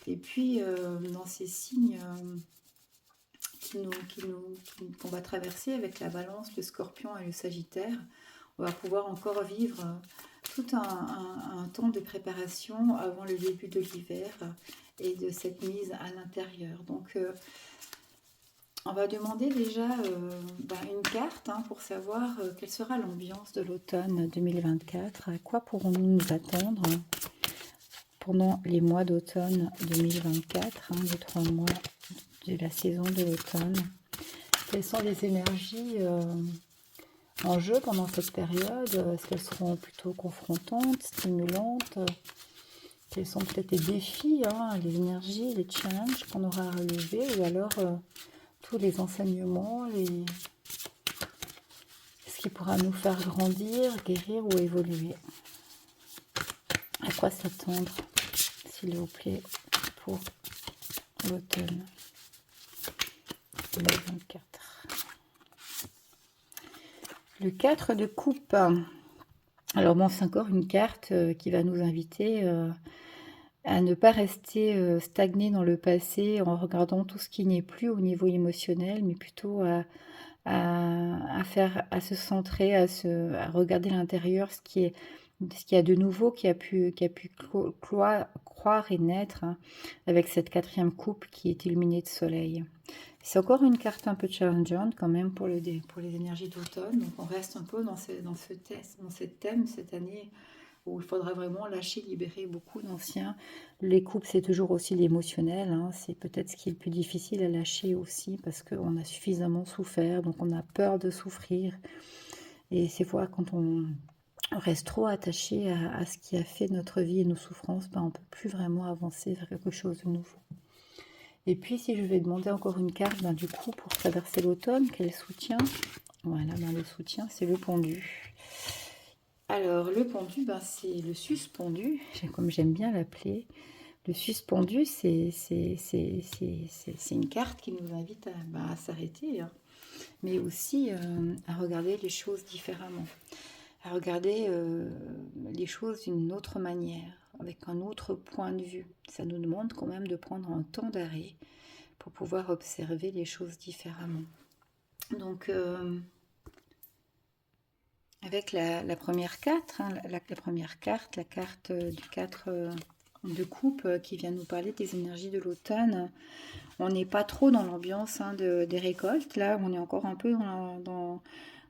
[SPEAKER 1] Et puis dans ces signes qu'on va traverser avec la Balance, le Scorpion et le Sagittaire, on va pouvoir encore vivre tout un temps de préparation avant le début de l'hiver et de cette mise à l'intérieur. Donc on va demander déjà une carte, hein, pour savoir quelle sera l'ambiance de l'automne 2024, à quoi pourrons-nous nous attendre pendant les mois d'automne 2024, hein, les 3 mois de la saison de l'automne. Quelles sont les énergies en jeu pendant cette période? Est-ce qu'elles seront plutôt confrontantes, stimulantes? Quels sont peut-être les défis, hein, les énergies, les challenges qu'on aura à relever, ou alors tous les enseignements, ce qui pourra nous faire grandir, guérir ou évoluer. À quoi s'attendre, s'il vous plaît, pour l'automne 2024. Le 4 de coupe. Alors bon, c'est encore une carte qui va nous inviter à ne pas rester stagné dans le passé en regardant tout ce qui n'est plus au niveau émotionnel, mais plutôt à se centrer, à regarder l'intérieur, ce qu'il y a de nouveau qui a pu croire et naître, hein, avec cette 4e coupe qui est illuminée de soleil. C'est encore une carte un peu challengeante quand même pour les énergies d'automne. Donc on reste un peu dans ce thème cette année où il faudra vraiment lâcher, libérer beaucoup d'anciens. Les coupes, c'est toujours aussi l'émotionnel, hein. C'est peut-être ce qui est le plus difficile à lâcher aussi parce qu'on a suffisamment souffert, donc on a peur de souffrir. Et c'est fois quand on reste trop attaché à ce qui a fait notre vie et nos souffrances, ben on ne peut plus vraiment avancer vers quelque chose de nouveau. Et puis si je vais demander encore une carte, ben, du coup, pour traverser l'automne, quel soutien? Voilà, ben, le soutien, c'est le pendu. Alors, le pendu, ben, c'est le suspendu, comme j'aime bien l'appeler. Le suspendu, c'est une carte qui nous invite à s'arrêter, hein, mais aussi à regarder les choses différemment, à regarder les choses d'une autre manière, avec un autre point de vue. Ça nous demande quand même de prendre un temps d'arrêt pour pouvoir observer les choses différemment. Donc, avec la première carte, hein, la carte du 4 de coupe qui vient nous parler des énergies de l'automne, on n'est pas trop dans l'ambiance, hein, des récoltes. Là, on est encore un peu dans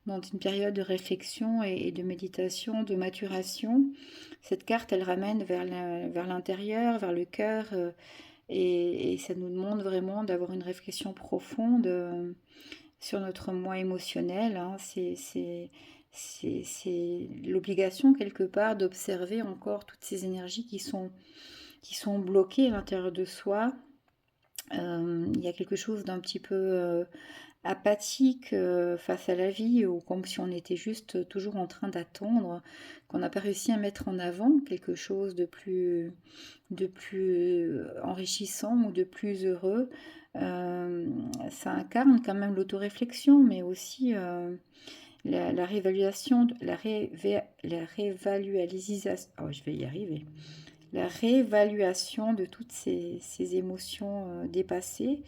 [SPEAKER 1] une période de réflexion et de méditation, de maturation. Cette carte, elle ramène vers l'intérieur, vers le cœur, et ça nous demande vraiment d'avoir une réflexion profonde sur notre moi émotionnel, hein. C'est l'obligation quelque part d'observer encore toutes ces énergies qui sont bloquées à l'intérieur de soi. Il y a quelque chose d'un petit peu apathique face à la vie, ou comme si on était juste toujours en train d'attendre, qu'on n'a pas réussi à mettre en avant quelque chose de plus enrichissant ou de plus heureux. Ça incarne quand même l'autoréflexion, mais aussi la réévaluation, la réévalualisation, oh, je vais y arriver, la réévaluation de toutes ces émotions dépassées,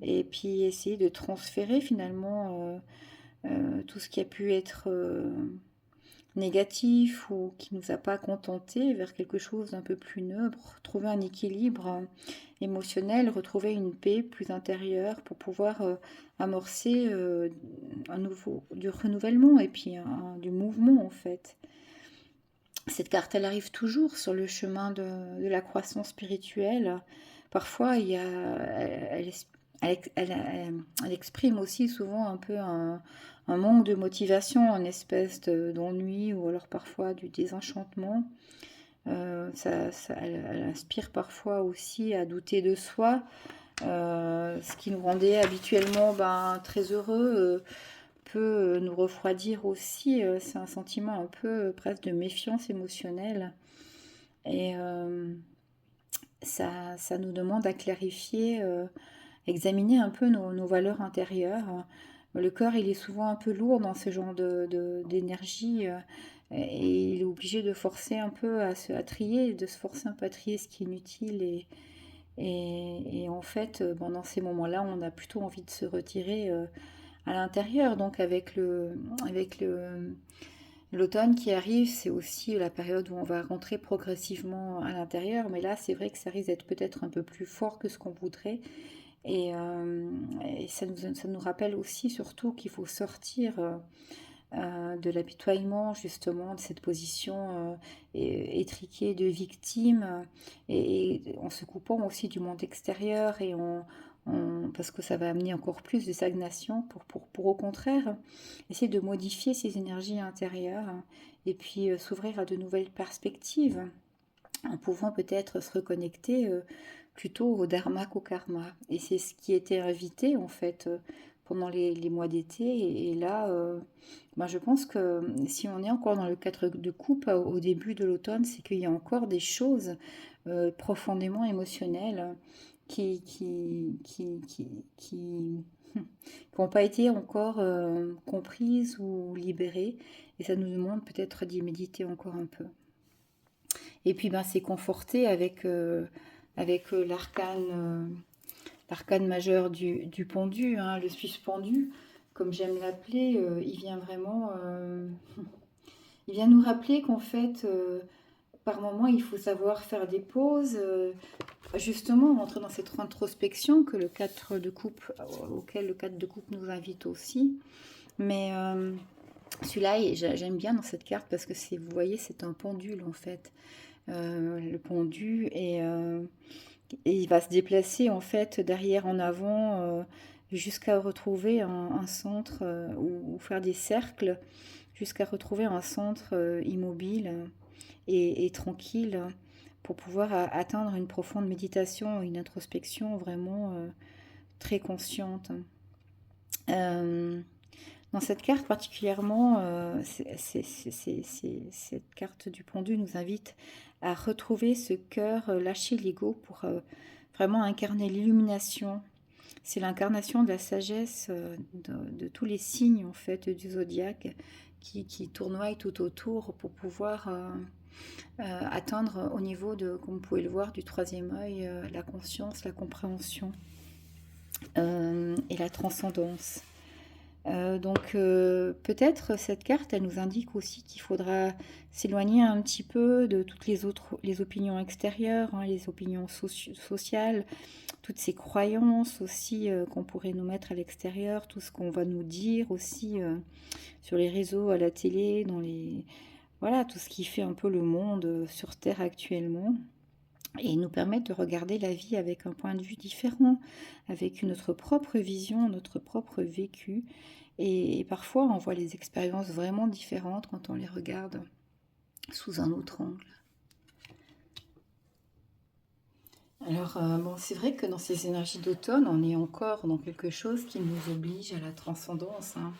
[SPEAKER 1] et puis essayer de transférer finalement tout ce qui a pu être négatif ou qui ne nous a pas contentés vers quelque chose d'un peu plus neutre, trouver un équilibre émotionnel, retrouver une paix plus intérieure pour pouvoir amorcer du renouvellement et puis du mouvement en fait. Cette carte, elle arrive toujours sur le chemin de la croissance spirituelle. Parfois, elle exprime aussi souvent un peu un manque de motivation, une espèce d'ennui ou alors parfois du désenchantement. Elle inspire parfois aussi à douter de soi, ce qui nous rendait habituellement très heureux. Peut nous refroidir aussi. C'est un sentiment un peu presque de méfiance émotionnelle. Et ça nous demande à clarifier, examiner un peu nos valeurs intérieures. Le corps, il est souvent un peu lourd dans ce genre d'énergie, et il est obligé de forcer un peu à trier, de se forcer un peu à trier ce qui est inutile. Et en fait, dans ces moments-là, on a plutôt envie de se retirer à l'intérieur. Donc avec l'automne qui arrive, c'est aussi la période où on va rentrer progressivement à l'intérieur. Mais là, c'est vrai que ça risque d'être peut-être un peu plus fort que ce qu'on voudrait. Et ça nous rappelle aussi surtout qu'il faut sortir de l'apitoiement, justement, de cette position étriquée de victime, et en se coupant aussi du monde extérieur, parce que ça va amener encore plus de stagnation, pour au contraire essayer de modifier ces énergies intérieures, et puis s'ouvrir à de nouvelles perspectives, en pouvant peut-être se reconnecter plutôt au dharma qu'au karma. Et c'est ce qui était invité en fait pendant les mois d'été. Et là, ben, je pense que si on est encore dans le cadre de coupe au début de l'automne, c'est qu'il y a encore des choses profondément émotionnelles qui n'ont pas été encore comprises ou libérées. Et ça nous demande peut-être d'y méditer encore un peu. Et puis ben, c'est conforté avec l'arcane majeur du pendu, hein, le suspendu, comme j'aime l'appeler. Il vient nous rappeler qu'en fait, par moment, il faut savoir faire des pauses, justement rentrer dans cette introspection que le 4 de coupe, auquel le 4 de coupe nous invite aussi. Mais celui-là, j'aime bien dans cette carte parce que c'est, vous voyez, c'est un pendule en fait. Le pendu et il va se déplacer en fait derrière en avant jusqu'à retrouver un centre ou faire des cercles jusqu'à retrouver un centre immobile et tranquille pour pouvoir atteindre une profonde méditation, une introspection vraiment très consciente. Euh, Dans cette carte particulièrement, cette carte du pendu nous invite à retrouver ce cœur, lâcher l'ego pour vraiment incarner l'illumination. C'est l'incarnation de la sagesse de tous les signes en fait du zodiaque qui tournoient tout autour pour pouvoir atteindre au niveau de, comme vous pouvez le voir, du troisième œil, la conscience, la compréhension et la transcendance. Peut-être cette carte, elle nous indique aussi qu'il faudra s'éloigner un petit peu de toutes les opinions extérieures, hein, les opinions sociales, toutes ces croyances aussi qu'on pourrait nous mettre à l'extérieur, tout ce qu'on va nous dire aussi sur les réseaux, à la télé, voilà, tout ce qui fait un peu le monde sur Terre actuellement. Et nous permettre de regarder la vie avec un point de vue différent, avec notre propre vision, notre propre vécu. Et parfois, on voit les expériences vraiment différentes quand on les regarde sous un autre angle. Alors, bon, c'est vrai que dans ces énergies d'automne, on est encore dans quelque chose qui nous oblige à la transcendance, hein,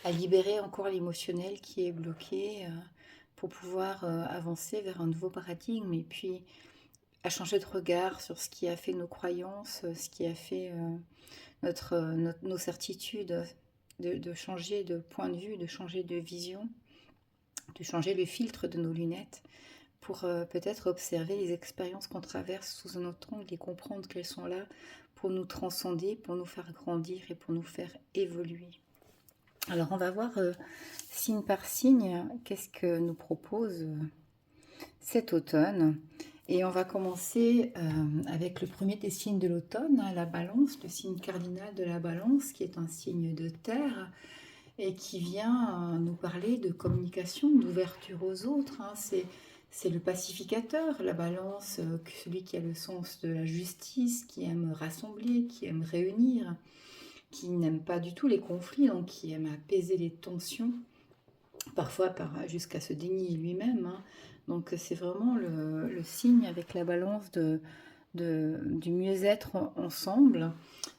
[SPEAKER 1] à libérer encore l'émotionnel qui est bloqué pour pouvoir avancer vers un nouveau paradigme et puis à changer de regard sur ce qui a fait nos croyances, ce qui a fait nos certitudes, de changer de point de vue, de changer de vision, de changer le filtre de nos lunettes pour peut-être observer les expériences qu'on traverse sous un autre angle et comprendre qu'elles sont là pour nous transcender, pour nous faire grandir et pour nous faire évoluer. Alors on va voir signe par signe qu'est-ce que nous propose cet automne. Et on va commencer avec le premier des signes de l'automne, hein, la balance, le signe cardinal de la balance, qui est un signe de terre et qui vient nous parler de communication, d'ouverture aux autres. Hein. C'est le pacificateur, la balance, celui qui a le sens de la justice, qui aime rassembler, qui aime réunir, qui n'aime pas du tout les conflits, donc qui aime apaiser les tensions, parfois jusqu'à se dénier lui-même. Hein. Donc c'est vraiment le signe avec la balance du mieux-être ensemble.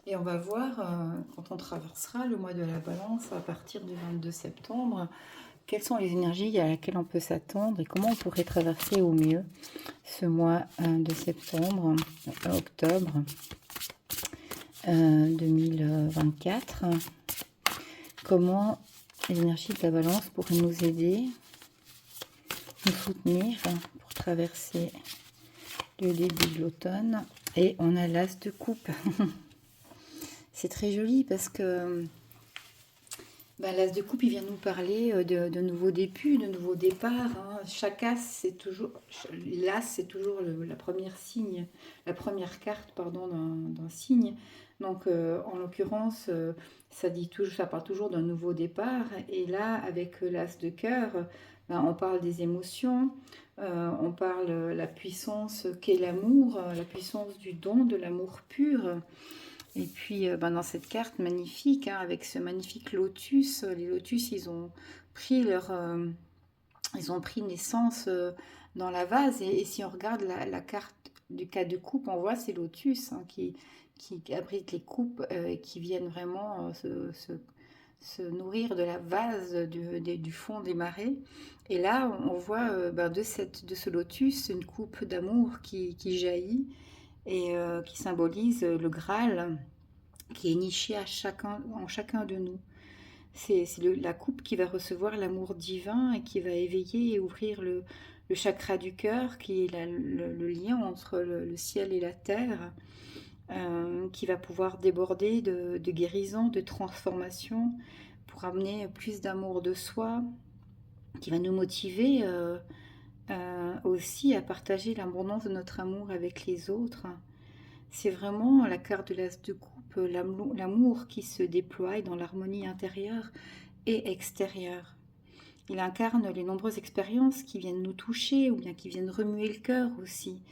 [SPEAKER 1] Et on va voir, quand on traversera le mois de la balance à partir du 22 septembre, quelles sont les énergies à laquelle on peut s'attendre et comment on pourrait traverser au mieux ce mois de septembre, octobre 2024. Comment les énergies de la balance pourraient nous aider, nous soutenir pour traverser le début de l'automne. Et on a l'as de coupe. C'est très joli parce que l'as de coupe, il vient nous parler de nouveaux débuts, de nouveaux départs. Hein. Chaque as, c'est toujours l'as, c'est toujours la première carte, pardon, d'un signe. Donc, en l'occurrence, ça parle toujours d'un nouveau départ. Et là, avec l'as de cœur, on parle des émotions, on parle la puissance qu'est l'amour, la puissance du don, de l'amour pur. Et puis dans cette carte magnifique, hein, avec ce magnifique lotus, les lotus, ils ont pris naissance dans la vase. Et si on regarde la carte du cas de coupe, on voit ces lotus hein, qui qui abritent les coupes et qui viennent vraiment se nourrir de la vase du fond des marais. Et là, on voit de ce lotus une coupe d'amour qui jaillit et qui symbolise le Graal qui est niché en chacun de nous. C'est la coupe qui va recevoir l'amour divin et qui va éveiller et ouvrir le chakra du cœur, qui est le lien entre le ciel et la terre, qui va pouvoir déborder de guérison, de transformation, pour amener plus d'amour de soi, qui va nous motiver aussi à partager l'abondance de notre amour avec les autres. C'est vraiment la carte de l'as de coupe, l'amour qui se déploie dans l'harmonie intérieure et extérieure. Il incarne les nombreuses expériences qui viennent nous toucher ou bien qui viennent remuer le cœur aussi.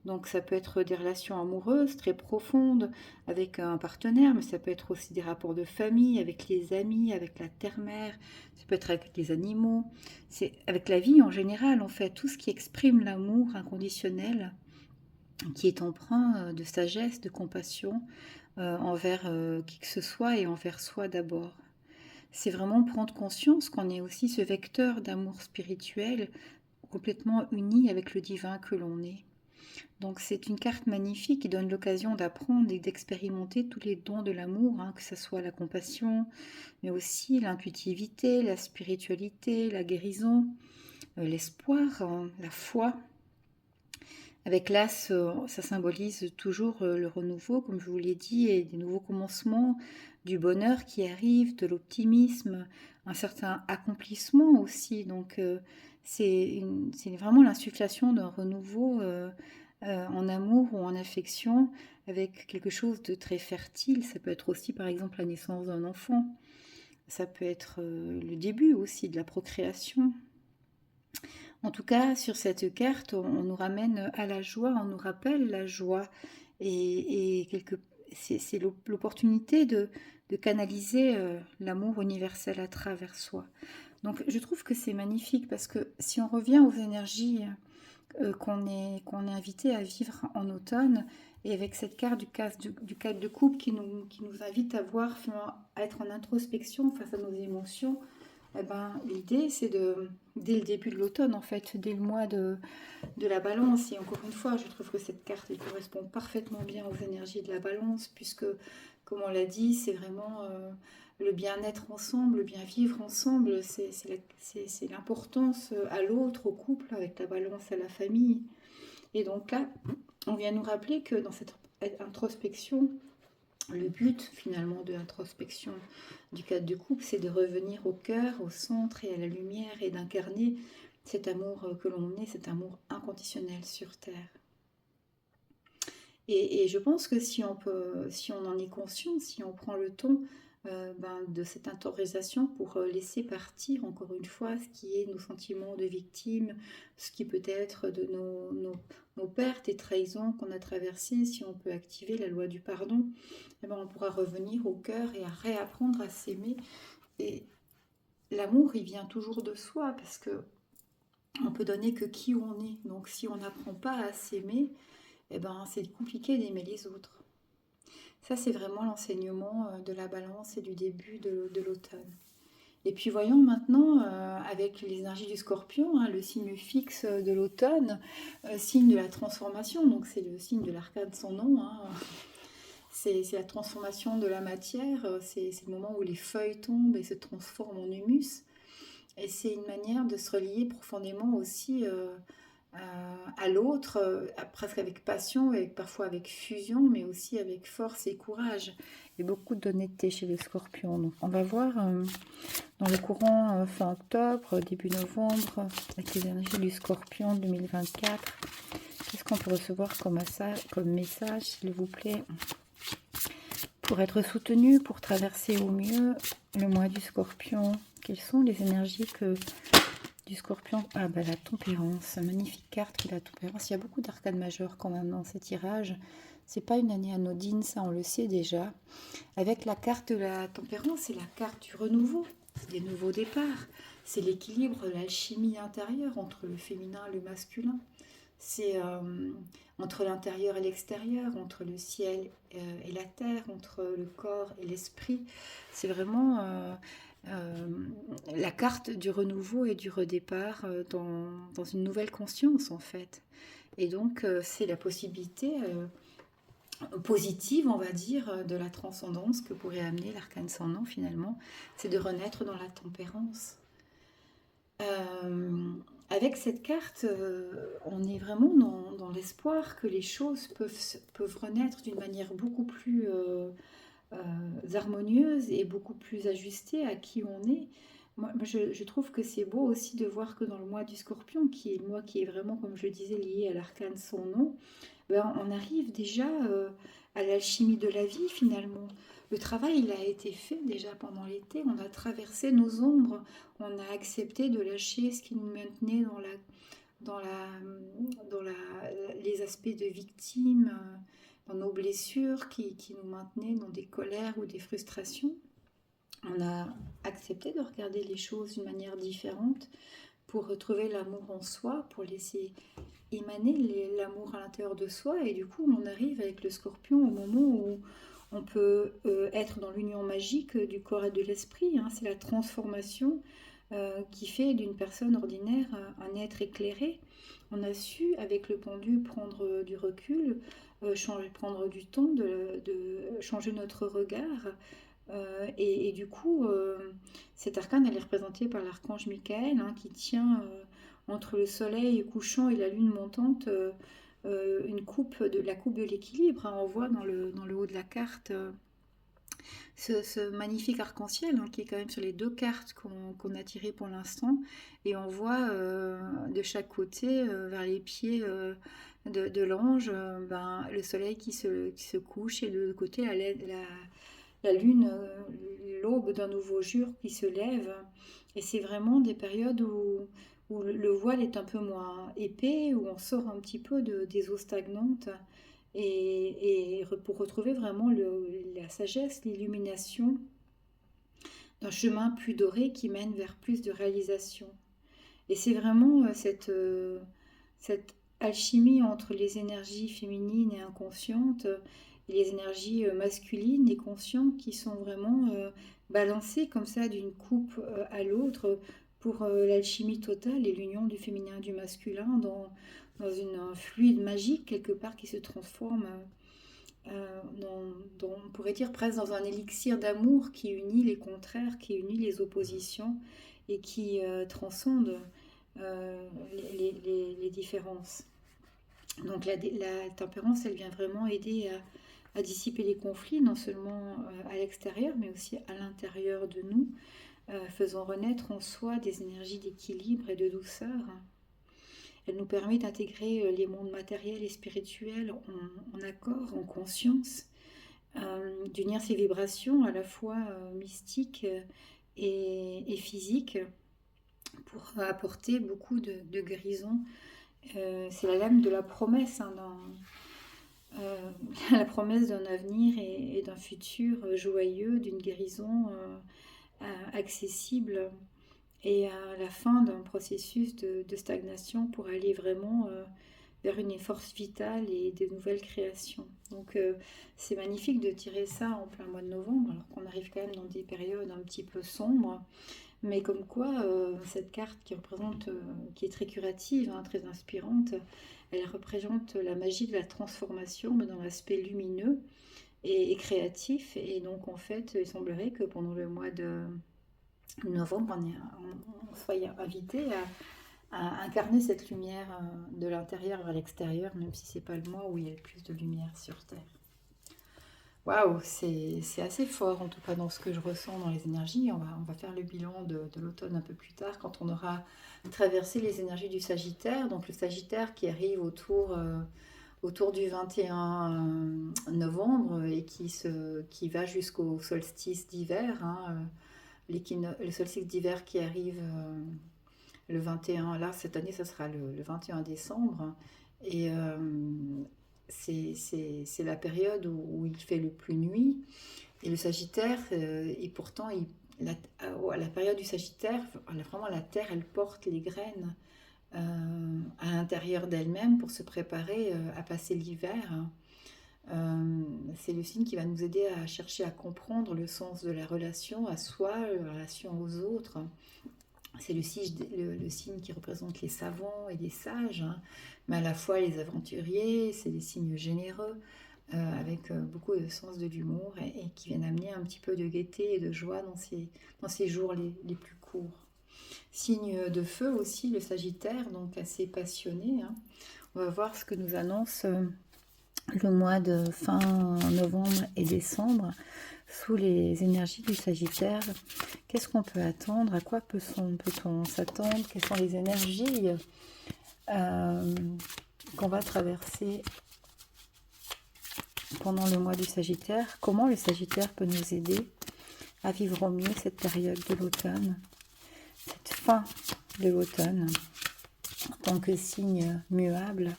[SPEAKER 1] Donc ça peut être des relations amoureuses très profondes avec un partenaire, mais ça peut être aussi des rapports de famille, avec les amis, avec la terre-mère, ça peut être avec les animaux, c'est avec la vie en général en fait, tout ce qui exprime l'amour inconditionnel, qui est empreint de sagesse, de compassion envers qui que ce soit et envers soi d'abord. C'est vraiment prendre conscience qu'on est aussi ce vecteur d'amour spirituel complètement uni avec le divin que l'on est. Donc c'est une carte magnifique qui donne l'occasion d'apprendre et d'expérimenter tous les dons de l'amour, que ce soit la compassion, mais aussi l'intuitivité, la spiritualité, la guérison, l'espoir, la foi. Avec l'as, ça symbolise toujours le renouveau, comme je vous l'ai dit, et des nouveaux commencements, du bonheur qui arrive, de l'optimisme, un certain accomplissement aussi. Donc c'est vraiment l'insufflation d'un renouveau en amour ou en affection, avec quelque chose de très fertile. Ça peut être aussi par exemple la naissance d'un enfant. Ça peut être le début aussi de la procréation. En tout cas, sur cette carte, on nous ramène à la joie, on nous rappelle la joie. Et c'est l'opportunité de canaliser l'amour universel à travers soi. Donc je trouve que c'est magnifique parce que si on revient aux énergies qu'on est invité à vivre en automne, et avec cette carte du 4 de coupe qui nous invite à voir, à être en introspection face à nos émotions, eh ben, l'idée c'est dès le début de l'automne en fait, dès le mois de la balance, et encore une fois je trouve que cette carte elle correspond parfaitement bien aux énergies de la balance, puisque comme on l'a dit, c'est vraiment le bien-être ensemble, le bien vivre ensemble, c'est l'importance à l'autre, au couple, avec la balance à la famille. Et donc là, on vient nous rappeler que dans cette introspection, le but finalement de l'introspection du cadre du couple, c'est de revenir au cœur, au centre et à la lumière, et d'incarner cet amour que l'on est, cet amour inconditionnel sur Terre. Et je pense que si on en est conscient, si on prend le temps de cette intériorisation pour laisser partir encore une fois ce qui est nos sentiments de victime, ce qui peut être de nos pertes et trahisons qu'on a traversées, si on peut activer la loi du pardon, on pourra revenir au cœur et à réapprendre à s'aimer. Et l'amour, il vient toujours de soi, parce que on peut donner que qui on est. Donc si on n'apprend pas à s'aimer, c'est compliqué d'aimer les autres. Ça, c'est vraiment l'enseignement de la balance et du début de l'automne. Et puis voyons maintenant, avec les énergies du Scorpion, le signe fixe de l'automne, signe de la transformation, donc c'est le signe de l'arcane de son nom, c'est la transformation de la matière, c'est le moment où les feuilles tombent et se transforment en humus, et c'est une manière de se relier profondément aussi à l'autre, presque avec passion, et parfois avec fusion, mais aussi avec force et courage, et beaucoup d'honnêteté chez les Scorpions. Donc on va voir dans le courant fin octobre, début novembre, avec les énergies du Scorpion 2024, qu'est-ce qu'on peut recevoir comme message, s'il vous plaît, pour être soutenu, pour traverser au mieux le mois du Scorpion. Quelles sont les énergies du Scorpion? La tempérance, magnifique carte qui est la tempérance. Il y a beaucoup d'arcades majeures quand même dans ces tirages. C'est pas une année anodine, ça on le sait déjà. Avec la carte de la tempérance, c'est la carte du renouveau, c'est des nouveaux départs, c'est l'équilibre, l'alchimie intérieure entre le féminin et le masculin. C'est entre l'intérieur et l'extérieur, entre le ciel et la terre, entre le corps et l'esprit. C'est vraiment euh, la carte du renouveau et du redépart dans une nouvelle conscience en fait. Et donc c'est la possibilité positive, on va dire, de la transcendance que pourrait amener l'arcane sans nom finalement, c'est de renaître dans la tempérance. Euh, Avec cette carte, on est vraiment dans l'espoir que les choses peuvent renaître d'une manière beaucoup plus harmonieuse et beaucoup plus ajustée à qui on est. Moi, je trouve que c'est beau aussi de voir que dans le mois du Scorpion, qui est le mois qui est vraiment, comme je le disais, lié à l'arcane son nom, ben, on arrive déjà à l'alchimie de la vie finalement. Le travail, il a été fait déjà pendant l'été. On a traversé nos ombres. On a accepté de lâcher ce qui nous maintenait dans la, les aspects de victime, dans nos blessures qui nous maintenaient dans des colères ou des frustrations. On a accepté de regarder les choses d'une manière différente pour retrouver l'amour en soi, pour laisser émaner l'amour à l'intérieur de soi. Et du coup, on arrive avec le Scorpion au moment où on peut être dans l'union magique du corps et de l'esprit. Hein. C'est la transformation qui fait d'une personne ordinaire un être éclairé. On a su, avec le pendu, prendre du recul, prendre du temps, de changer notre regard. Et du coup, cet arcane, elle est représentée par l'archange Michael, hein, qui tient entre le soleil couchant et la lune montante la coupe de l'équilibre. Hein. On voit dans le haut de la carte ce magnifique arc-en-ciel hein, qui est quand même sur les deux cartes qu'on a tirées pour l'instant. Et on voit de chaque côté, vers les pieds de l'ange, le soleil qui se couche et de l'autre côté la lune, l'aube d'un nouveau jour qui se lève. Et c'est vraiment des périodes où le voile est un peu moins épais, où on sort un petit peu des eaux stagnantes pour retrouver vraiment la sagesse, l'illumination d'un chemin plus doré qui mène vers plus de réalisation. Et c'est vraiment cette alchimie entre les énergies féminines et inconscientes, et les énergies masculines et conscientes qui sont vraiment balancées comme ça d'une coupe à l'autre pour l'alchimie totale et l'union du féminin et du masculin un fluide magique quelque part qui se transforme on pourrait dire presque dans un élixir d'amour qui unit les contraires, qui unit les oppositions et qui transcende les différences. Donc la tempérance, elle vient vraiment aider à dissiper les conflits, non seulement à l'extérieur, mais aussi à l'intérieur de nous, faisant renaître en soi des énergies d'équilibre et de douceur. Elle nous permet d'intégrer les mondes matériels et spirituels en accord, en conscience, d'unir ces vibrations à la fois mystiques et physiques pour apporter beaucoup de guérison. C'est la lame de la promesse, hein, la promesse d'un avenir et d'un futur joyeux, d'une guérison accessible et à la fin d'un processus de stagnation pour aller vraiment vers une force vitale et des nouvelles créations. Donc c'est magnifique de tirer ça en plein mois de novembre, alors qu'on arrive quand même dans des périodes un petit peu sombres. Mais comme quoi, cette carte qui est très curative, hein, très inspirante, elle représente la magie de la transformation, mais dans l'aspect lumineux et créatif. Et donc en fait, il semblerait que pendant le mois de novembre, on soit invité à incarner cette lumière de l'intérieur vers l'extérieur, même si c'est pas le mois où il y a le plus de lumière sur Terre. Waouh, c'est assez fort en tout cas dans ce que je ressens dans les énergies. On va faire le bilan de l'automne un peu plus tard quand on aura traversé les énergies du Sagittaire. Donc le Sagittaire qui arrive autour du 21 novembre et qui va jusqu'au solstice d'hiver. Hein, le solstice d'hiver qui arrive le 21, là cette année ça sera le 21 décembre, et c'est la période où il fait le plus nuit, et le Sagittaire, et pourtant à la période du Sagittaire, vraiment la Terre elle porte les graines à l'intérieur d'elle-même pour se préparer à passer l'hiver. C'est le signe qui va nous aider à chercher à comprendre le sens de la relation à soi, la relation aux autres. C'est le signe qui représente les savants et les sages, hein, mais à la fois les aventuriers, c'est des signes généreux, avec beaucoup de sens de l'humour et qui viennent amener un petit peu de gaieté et de joie dans ces jours les plus courts. Signe de feu aussi, le Sagittaire, donc assez passionné, hein. On va voir ce que nous annonce le mois de fin novembre et décembre sous les énergies du Sagittaire. Qu'est-ce qu'on peut attendre? À quoi peut-on s'attendre? Quelles sont les énergies qu'on va traverser pendant le mois du Sagittaire? Comment le Sagittaire peut nous aider à vivre au mieux cette période de l'automne, cette fin de l'automne, en tant que signe mutable,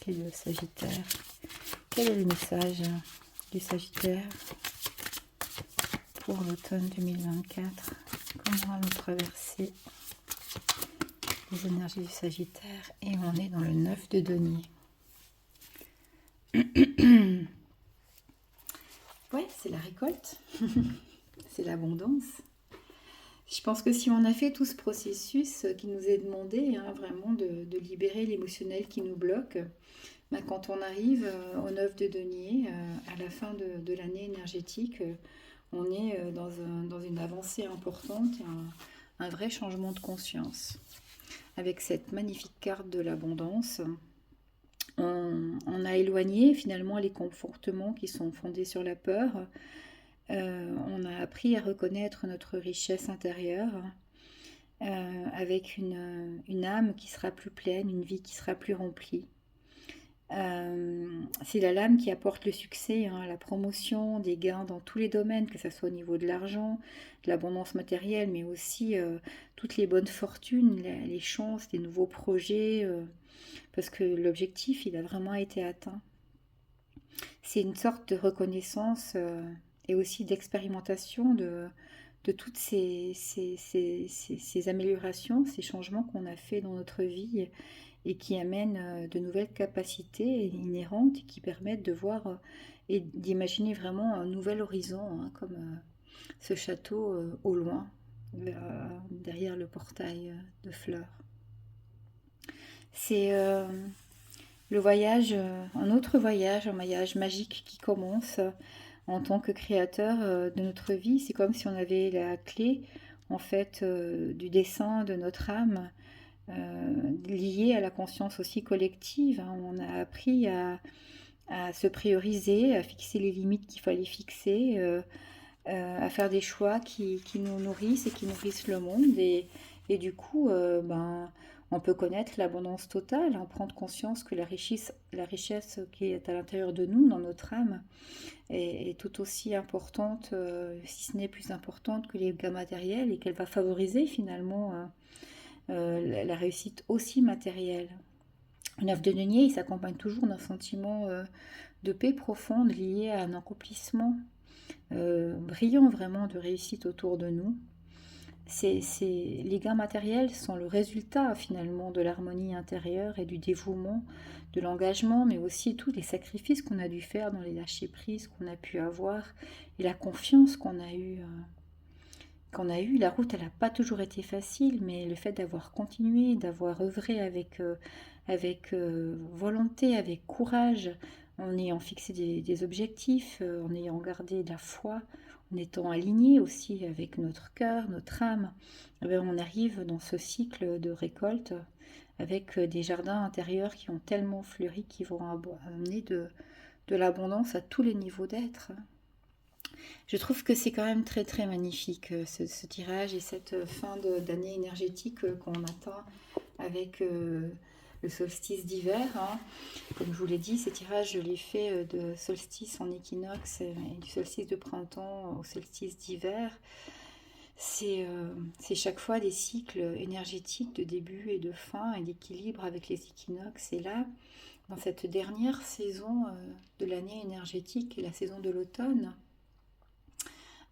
[SPEAKER 1] qu'est le Sagittaire? Quel est le message du Sagittaire pour l'automne 2024? Comment allons traverser les énergies du Sagittaire? Et on est dans le 9 de denier. Ouais, c'est la récolte, c'est l'abondance. Je pense que si on a fait tout ce processus qui nous est demandé, hein, vraiment de libérer l'émotionnel qui nous bloque, ben, quand on arrive au 9 de denier, à la fin de l'année énergétique, on est dans une avancée importante et un vrai changement de conscience. Avec cette magnifique carte de l'abondance, on a éloigné finalement les comportements qui sont fondés sur la peur. On a appris à reconnaître notre richesse intérieure avec une âme qui sera plus pleine, une vie qui sera plus remplie. C'est la lame qui apporte le succès, hein, la promotion, des gains dans tous les domaines, que ce soit au niveau de l'argent, de l'abondance matérielle, mais aussi toutes les bonnes fortunes, les chances, les nouveaux projets, parce que l'objectif, il a vraiment été atteint. C'est une sorte de reconnaissance et aussi d'expérimentation de toutes ces améliorations, ces changements qu'on a fait dans notre vie et qui amènent de nouvelles capacités inhérentes et qui permettent de voir et d'imaginer vraiment un nouvel horizon, hein, comme ce château au loin, derrière le portail de fleurs. C'est le voyage, un autre voyage, un voyage magique qui commence en tant que créateur de notre vie. C'est comme si on avait la clé en fait du dessin de notre âme liée à la conscience aussi collective, hein. On a appris à se prioriser, à fixer les limites qu'il fallait fixer, à faire des choix qui nous nourrissent et qui nourrissent le monde. Et du coup, on peut connaître l'abondance totale, hein, prendre conscience que la richesse qui est à l'intérieur de nous, dans notre âme, est tout aussi importante, si ce n'est plus importante que les gains matériels, et qu'elle va favoriser finalement la réussite aussi matérielle. Le 9 de denier, il s'accompagne toujours d'un sentiment de paix profonde lié à un accomplissement brillant vraiment de réussite autour de nous. Les gains matériels sont le résultat finalement de l'harmonie intérieure et du dévouement, de l'engagement, mais aussi tous les sacrifices qu'on a dû faire dans les lâcher-prises qu'on a pu avoir et la confiance qu'on a eue. La route, elle n'a pas toujours été facile, mais le fait d'avoir continué, d'avoir œuvré avec volonté, avec courage, en ayant fixé des objectifs, en ayant gardé de la foi, en étant aligné aussi avec notre cœur, notre âme, on arrive dans ce cycle de récolte avec des jardins intérieurs qui ont tellement fleuri, qui vont amener de l'abondance à tous les niveaux d'être. Je trouve que c'est quand même très très magnifique ce tirage et cette fin d'année énergétique qu'on atteint avec le solstice d'hiver, hein. Comme je vous l'ai dit, ces tirages, je les fais de solstice en équinoxe et du solstice de printemps au solstice d'hiver. C'est chaque fois des cycles énergétiques de début et de fin et d'équilibre avec les équinoxes. Et là, dans cette dernière saison de l'année énergétique, la saison de l'automne,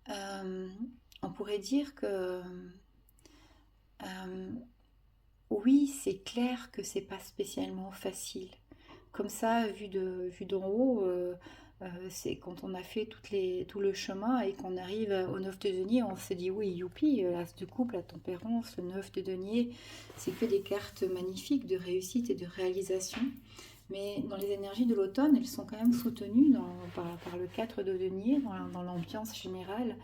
[SPEAKER 1] on pourrait dire que oui, c'est clair que c'est pas spécialement facile. Comme ça, vu d'en haut, c'est quand on a fait tout le chemin et qu'on arrive au 9 de denier, on se dit oui, youpi, l'as de coupe, la tempérance, le 9 de denier, c'est que des cartes magnifiques de réussite et de réalisation. Mais dans les énergies de l'automne, elles sont quand même soutenues par le 4 de denier, dans l'ambiance générale,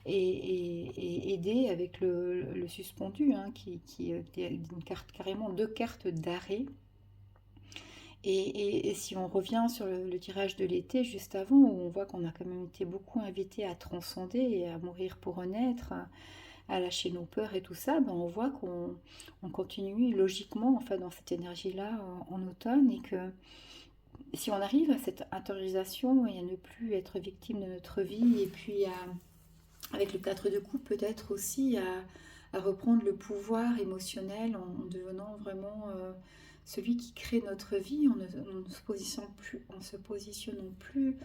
[SPEAKER 1] et aidées avec le suspendu, hein, qui est une carte, carrément deux cartes d'arrêt. Et si on revient sur le tirage de l'été juste avant, où on voit qu'on a quand même été beaucoup invité à transcender et à mourir pour renaître, à lâcher nos peurs et tout ça, ben on voit qu'on continue logiquement enfin, dans cette énergie-là en automne, et que si on arrive à cette intériorisation et à ne plus être victime de notre vie, et puis avec le 4 de coupe peut-être aussi à reprendre le pouvoir émotionnel en devenant vraiment celui qui crée notre vie, en se positionnant plus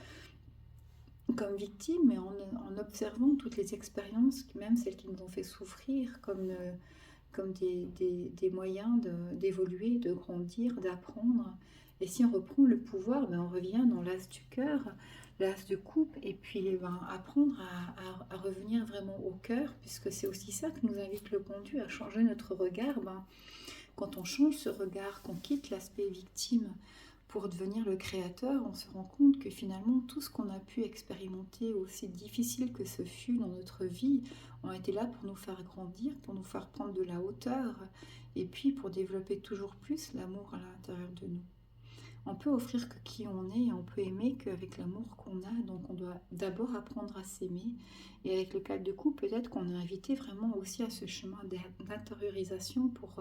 [SPEAKER 1] comme victime, mais en observant toutes les expériences, même celles qui nous ont fait souffrir, comme des moyens d'évoluer, de grandir, d'apprendre. Et si on reprend le pouvoir, ben on revient dans l'as du cœur, l'as de coupe, et puis ben, apprendre à revenir vraiment au cœur, puisque c'est aussi ça que nous invite le pendu, à changer notre regard. Ben, quand on change ce regard, qu'on quitte l'aspect victime pour devenir le créateur, on se rend compte que finalement tout ce qu'on a pu expérimenter, aussi difficile que ce fut dans notre vie, ont été là pour nous faire grandir, pour nous faire prendre de la hauteur, et puis pour développer toujours plus l'amour à l'intérieur de nous. On peut offrir que qui on est, et on peut aimer qu'avec l'amour qu'on a, donc on doit d'abord apprendre à s'aimer. Et avec le 4 de coupe, peut-être qu'on est invité vraiment aussi à ce chemin d'intériorisation pour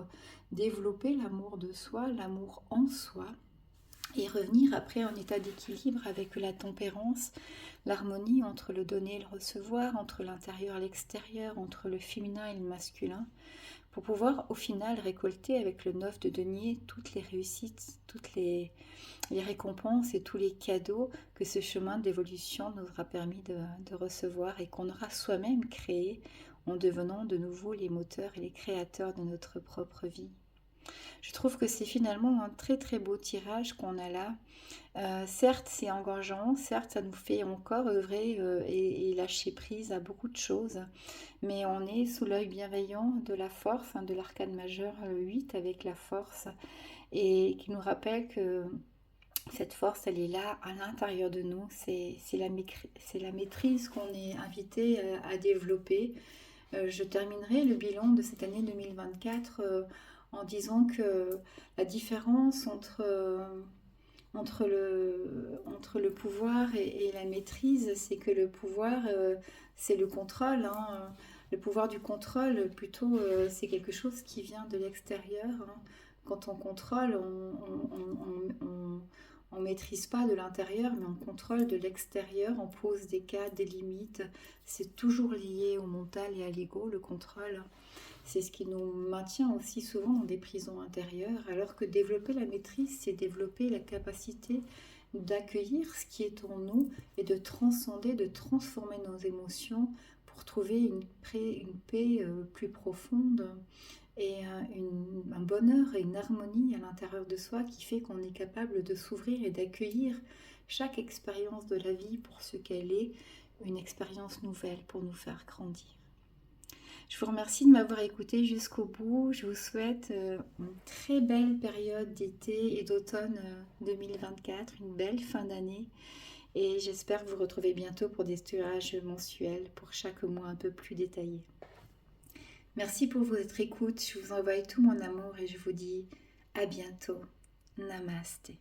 [SPEAKER 1] développer l'amour de soi, l'amour en soi, et revenir après en état d'équilibre avec la tempérance, l'harmonie entre le donner et le recevoir, entre l'intérieur et l'extérieur, entre le féminin et le masculin, pour pouvoir au final récolter avec le 9 de denier toutes les réussites, toutes les récompenses et tous les cadeaux que ce chemin d'évolution nous aura permis de recevoir, et qu'on aura soi-même créé en devenant de nouveau les moteurs et les créateurs de notre propre vie. Je trouve que c'est finalement un très très beau tirage qu'on a là. Certes, c'est engorgeant, certes, ça nous fait encore œuvrer et lâcher prise à beaucoup de choses, mais on est sous l'œil bienveillant de la force, hein, de l'arcane majeur 8 avec la force, et qui nous rappelle que cette force, elle est là à l'intérieur de nous. C'est la maîtrise qu'on est invité à développer. Je terminerai le bilan de cette année 2024 en disant que la différence entre le pouvoir et la maîtrise, c'est que le pouvoir, c'est le contrôle, hein. Le pouvoir du contrôle, plutôt, c'est quelque chose qui vient de l'extérieur, hein. Quand on contrôle, on maîtrise pas de l'intérieur, mais on contrôle de l'extérieur, on pose des cadres, des limites. C'est toujours lié au mental et à l'ego, le contrôle. C'est ce qui nous maintient aussi souvent dans des prisons intérieures, alors que développer la maîtrise, c'est développer la capacité d'accueillir ce qui est en nous et de transcender, de transformer nos émotions pour trouver une paix plus profonde, et un bonheur et une harmonie à l'intérieur de soi qui fait qu'on est capable de s'ouvrir et d'accueillir chaque expérience de la vie pour ce qu'elle est, une expérience nouvelle pour nous faire grandir. Je vous remercie de m'avoir écouté jusqu'au bout. Je vous souhaite une très belle période d'été et d'automne 2024, une belle fin d'année. Et j'espère vous retrouver bientôt pour des tirages mensuels pour chaque mois un peu plus détaillés. Merci pour votre écoute. Je vous envoie tout mon amour et je vous dis à bientôt. Namasté.